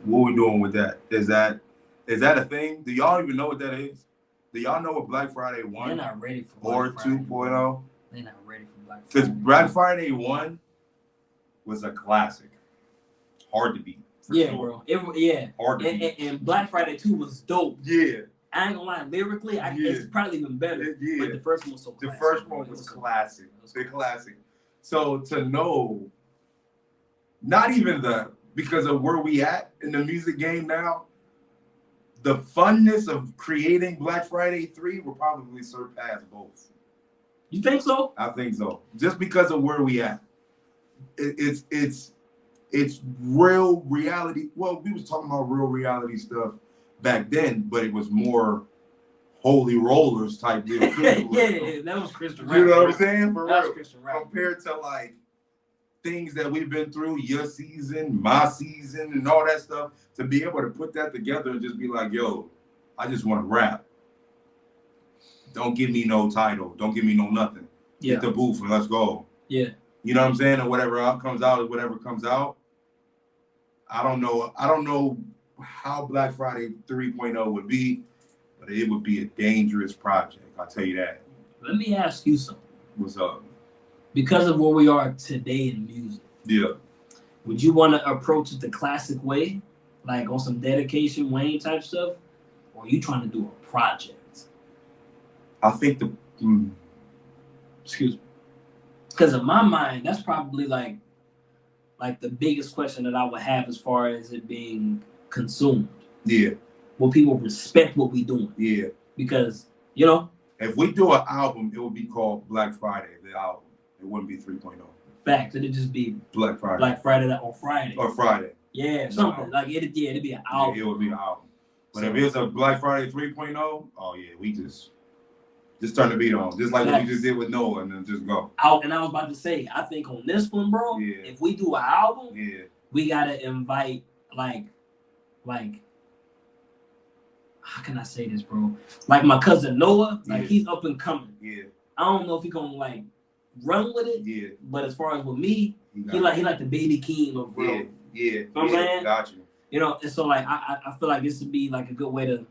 What we doing with that? Is that a thing? Do y'all even know what that is? Do y'all know what Black Friday 1 They're not ready for or Black Friday. 2.0? They're not ready for Black Friday. Because Black Friday 1 was a classic. Hard to beat. Yeah, sure. bro. Yeah. Hard to beat. And Black Friday 2 was dope. Yeah. I ain't gonna lie, lyrically, it's probably even better. Yeah. But the first one was so classic. The first one was classic. The classic. So to know, not even because of where we at in the music game now, the funness of creating Black Friday 3 will probably surpass both. You think so? I think so. Just because of where we at. It's real reality. Well, we was talking about real reality stuff back then, but it was more holy rollers type deal. Yeah, that was Christian rap. You know what I'm saying? For that real. was Christian rap. Compared to like things that we've been through, your season, my season, and all that stuff, to be able to put that together and just be like, yo, I just want to rap. Don't give me no title. Don't give me no nothing. Yeah. Hit the booth and let's go. Yeah. You know what I'm saying? And whatever comes out is whatever comes out. I don't know how Black Friday 3.0 would be, but it would be a dangerous project. I'll tell you that. Let me ask you something. What's up? Because of where we are today in music, Yeah. would you want to approach it the classic way, like on some dedication Wayne type stuff, or are you trying to do a project? I think Excuse me. Because in my mind, that's probably like the biggest question that I would have as far as it being consumed. Yeah. Will people respect what we doing? Yeah. Because, you know. If we do an album, it would be called Black Friday, the album. It wouldn't be 3.0. Facts. It'd just be Black Friday. Black Friday or Friday. Or Friday. Yeah, something. Like, it'd be an album. Yeah, it would be an album. But if it's a Black Friday 3.0, oh yeah, we just turn the beat on. Just like what we just did with Noah and then just go. And I was about to say, I think on this one, bro, if we do an album, we gotta invite like how can I say this, bro? Like my cousin Noah, like he's up and coming. Yeah. I don't know if he gonna like run with it. Yeah. But as far as with me, he like the baby king of real. Yeah. Yeah. You know what I'm saying? Got you. You know, and so like I feel like this would be like a good way to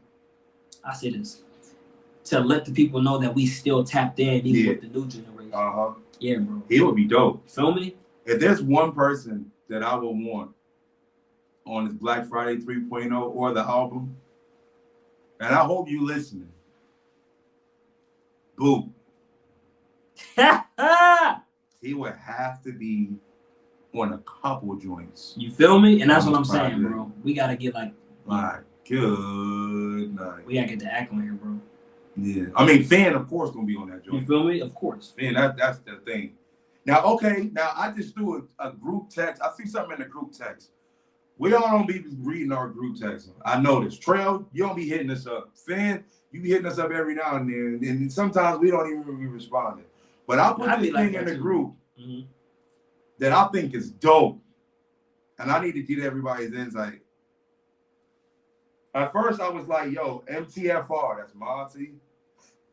to let the people know that we still tapped in even with the new generation. Uh-huh. Yeah, bro. It would be dope. Feel me? If there's one person that I would want on this Black Friday 3.0 or the album, and I hope you listening, Boo. He would have to be on a couple joints. You feel me? And that's what I'm saying, bro. We gotta get like my good night. We gotta get the acting here, bro. Yeah. I mean, Fan, of course, gonna be on that joint. You feel me? Of course. Fan, that's the thing. Now, okay, I just threw a group text. I see something in the group text. We all don't be reading our group text. I noticed. Trail, you don't be hitting us up. Fan, you be hitting us up every now and then. And sometimes we don't even be responding. But I'll put this thing in the group that I think is dope. And I need to get everybody's insight. At first, I was like, yo, MTFR, that's Monte,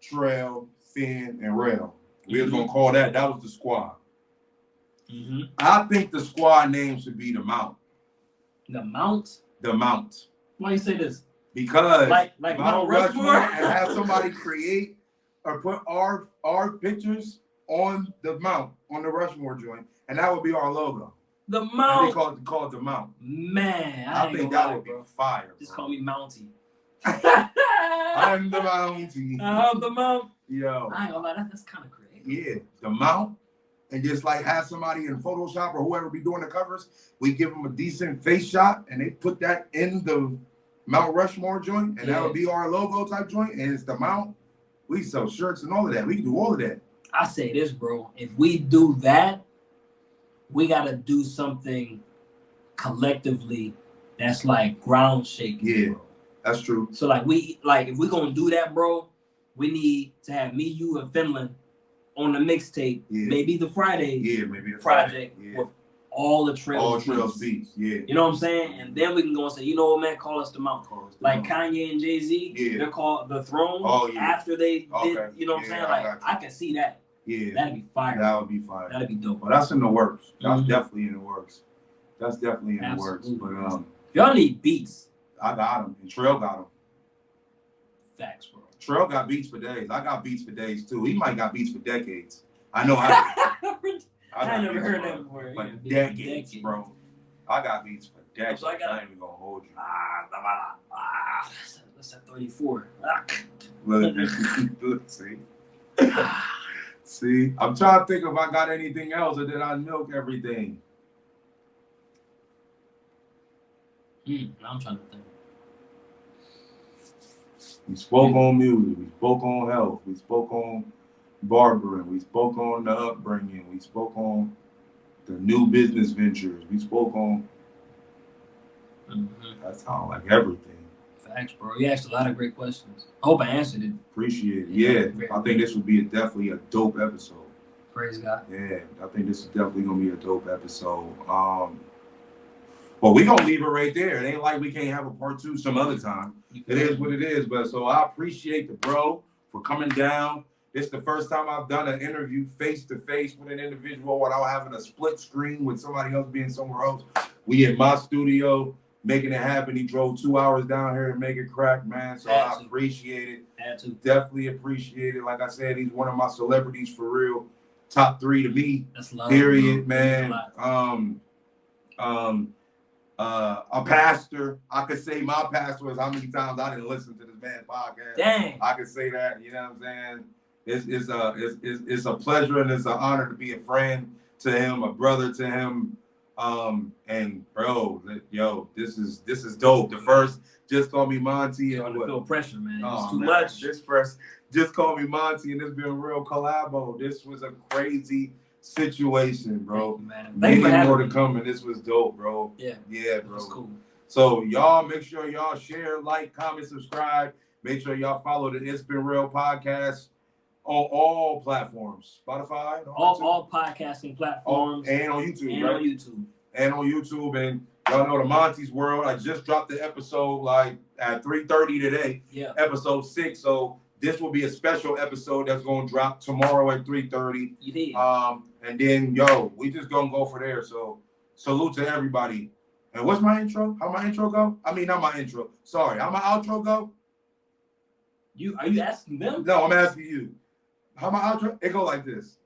Trail, Finn, and Rell. We was going to call that. That was the squad. I think the squad name should be The Mount. The Mount? The Mount. Why you say this? Because like Mount Rushmore and have somebody create or put our pictures on the Mount, on the Rushmore joint, and that would be our logo. The Mount. And they call it The Mount. Man, I think that would be fire. Just call me Mountie. I'm the Mountie. I'm the Mount. Yo. I ain't gonna lie, that's kind of creative. Yeah, The Mount. And just like have somebody in Photoshop or whoever be doing the covers, we give them a decent face shot and they put that in the Mount Rushmore joint, and that would be our logo type joint, and it's The Mount. We sell shirts and all of that. We can do all of that. I say this, bro. If we do that, we gotta do something collectively that's like ground shaking. Yeah, bro. That's true. So like if we're gonna do that, bro, we need to have me, you, and Finland on the mixtape. Yeah. Maybe the Friday. Yeah, maybe the project with all the Trails beats. Yeah. You know what I'm saying? And then we can go and say, you know what, man, call us the Mount. Like Kanye and Jay-Z, they're called the Throne after they did, you know what I'm saying? Like I can see that. Yeah. That'd be fire. That would be fire. That'd be dope. But that's in the works. That's Mhm. definitely in the works. That's definitely in Absolutely. the works. But Y'all need beats. I got them. And Trell got them. Facts, bro. Trell got beats for days. I got beats for days too. He might got beats for decades. I know I I never heard that before. For Yeah, decades, bro. I got beats for decades. So I ain't even gonna hold you. That's at 34. Look, see. See, I'm trying to think if I got anything else or did I milk everything? I'm trying to think. We spoke on music, we spoke on health, we spoke on barbering, we spoke on the upbringing, we spoke on the new business ventures, we spoke on that sound like everything. Facts, bro. You asked a lot of great questions. I hope I answered it. Appreciate it. Yeah, I think this would be definitely a dope episode. Praise God. Yeah, I think this is definitely gonna be a dope episode. Well, we gonna leave it right there. It ain't like we can't have a part 2 some other time. It is what it is. But so I appreciate the bro for coming down. This is the first time I've done an interview face to face with an individual without having a split screen with somebody else being somewhere else. We in my studio making it happen. He drove 2 hours down here to make it crack, man. So I appreciate it. Definitely appreciate it. Like I said, he's one of my celebrities for real. Top 3 to me. That's love, period, bro. man. A pastor. I could say my pastor is how many times I didn't listen to this man's podcast. Dang. I could say that. You know what I'm saying? It's a pleasure and it's an honor to be a friend to him, a brother to him. And bro, yo, this is dope. The first Just Call Me Monte. I feel pressure, man. It's too man, much. This first Just Call Me Monte, and this been a real collabo. This was a crazy situation, bro. Thank you, man. Many more to come, and this was dope, bro. Yeah, bro. That's cool. So y'all make sure y'all share, like, comment, subscribe. Make sure y'all follow the It's Been Real podcast on all platforms. Spotify, all podcasting platforms, and on YouTube, and right? on YouTube, and on YouTube. And y'all know the Monte's World. I just dropped the episode like at 3:30 today. Yeah, episode 6. So this will be a special episode that's gonna drop tomorrow at 3:30. You did. And then we just gonna go for there. So salute to everybody. And what's my intro? How my intro go? I mean, not my intro. Sorry, how my outro go? Are you asking them? No, I'm asking you. How my outro? It go like this.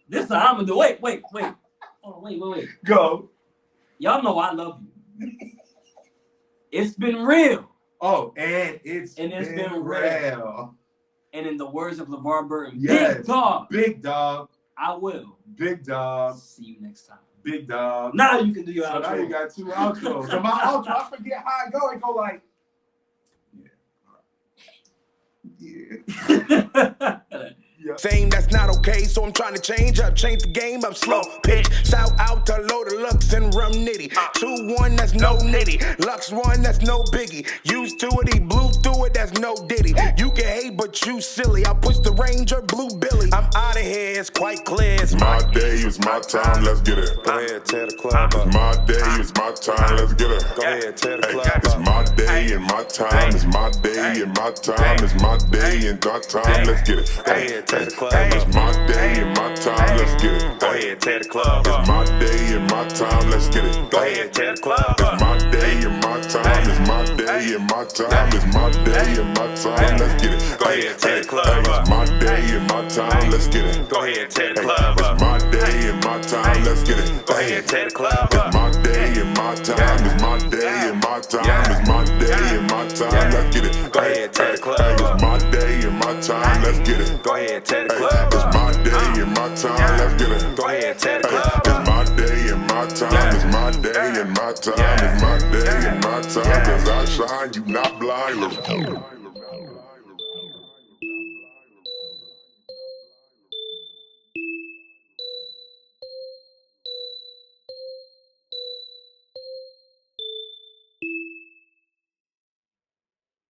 This time I'm gonna do. Wait. Oh, wait. Go. Y'all know I love you. It's been real. Oh, and it's been real. And in the words of LeVar Burton, yes. Big dog. Big dog. I will. Big dog. See you next time. Big dog. Now you can do your outro. Now you got 2 outros. So my outro, I forget how it go. It go like, Fame that's not okay, so I'm trying to change the game up slow. Pitch, shout out to Load of Lux and Rum Nitty. 2-1, that's no nitty. Lux 1, that's no biggie. Used to it, he blew through it, that's no diddy. You can hate, but you silly. I push the Ranger, Blue Billy. I'm out of here, it's quite clear. It's my day, it's my time, let's get it. Go ahead, tear the club up. It's my day, it's my time, let's get it. Go ahead, tear the club up. It's my day and my time, it's my day and my time, it's my day and my time, let's get it. Go ahead, tear the club up. It's my day and my time, let's get it. Go ahead, tear the club up. It's my day and my time, let's get it. Go ahead, tear the club up. It's my day and my time, it's my day and my time, it's my day and my time, let's get it. Go ahead, tear the club up. It's my day and my time, let's get it. Go ahead, tear the club up. It's my day and my time, let's get it. Go ahead, tear the club up. It's my day and my time, it's my day and my time, it's my day and my time, let's get it. Go ahead, tear the club up. It's my day and my time, let's get it. Go ahead, tear the club It's up. my day and my time, let's get it. Go ahead, tear the club up. It's my day and my time, it's my day and my time, it's my day and my time, 'cause I shine, you not blind.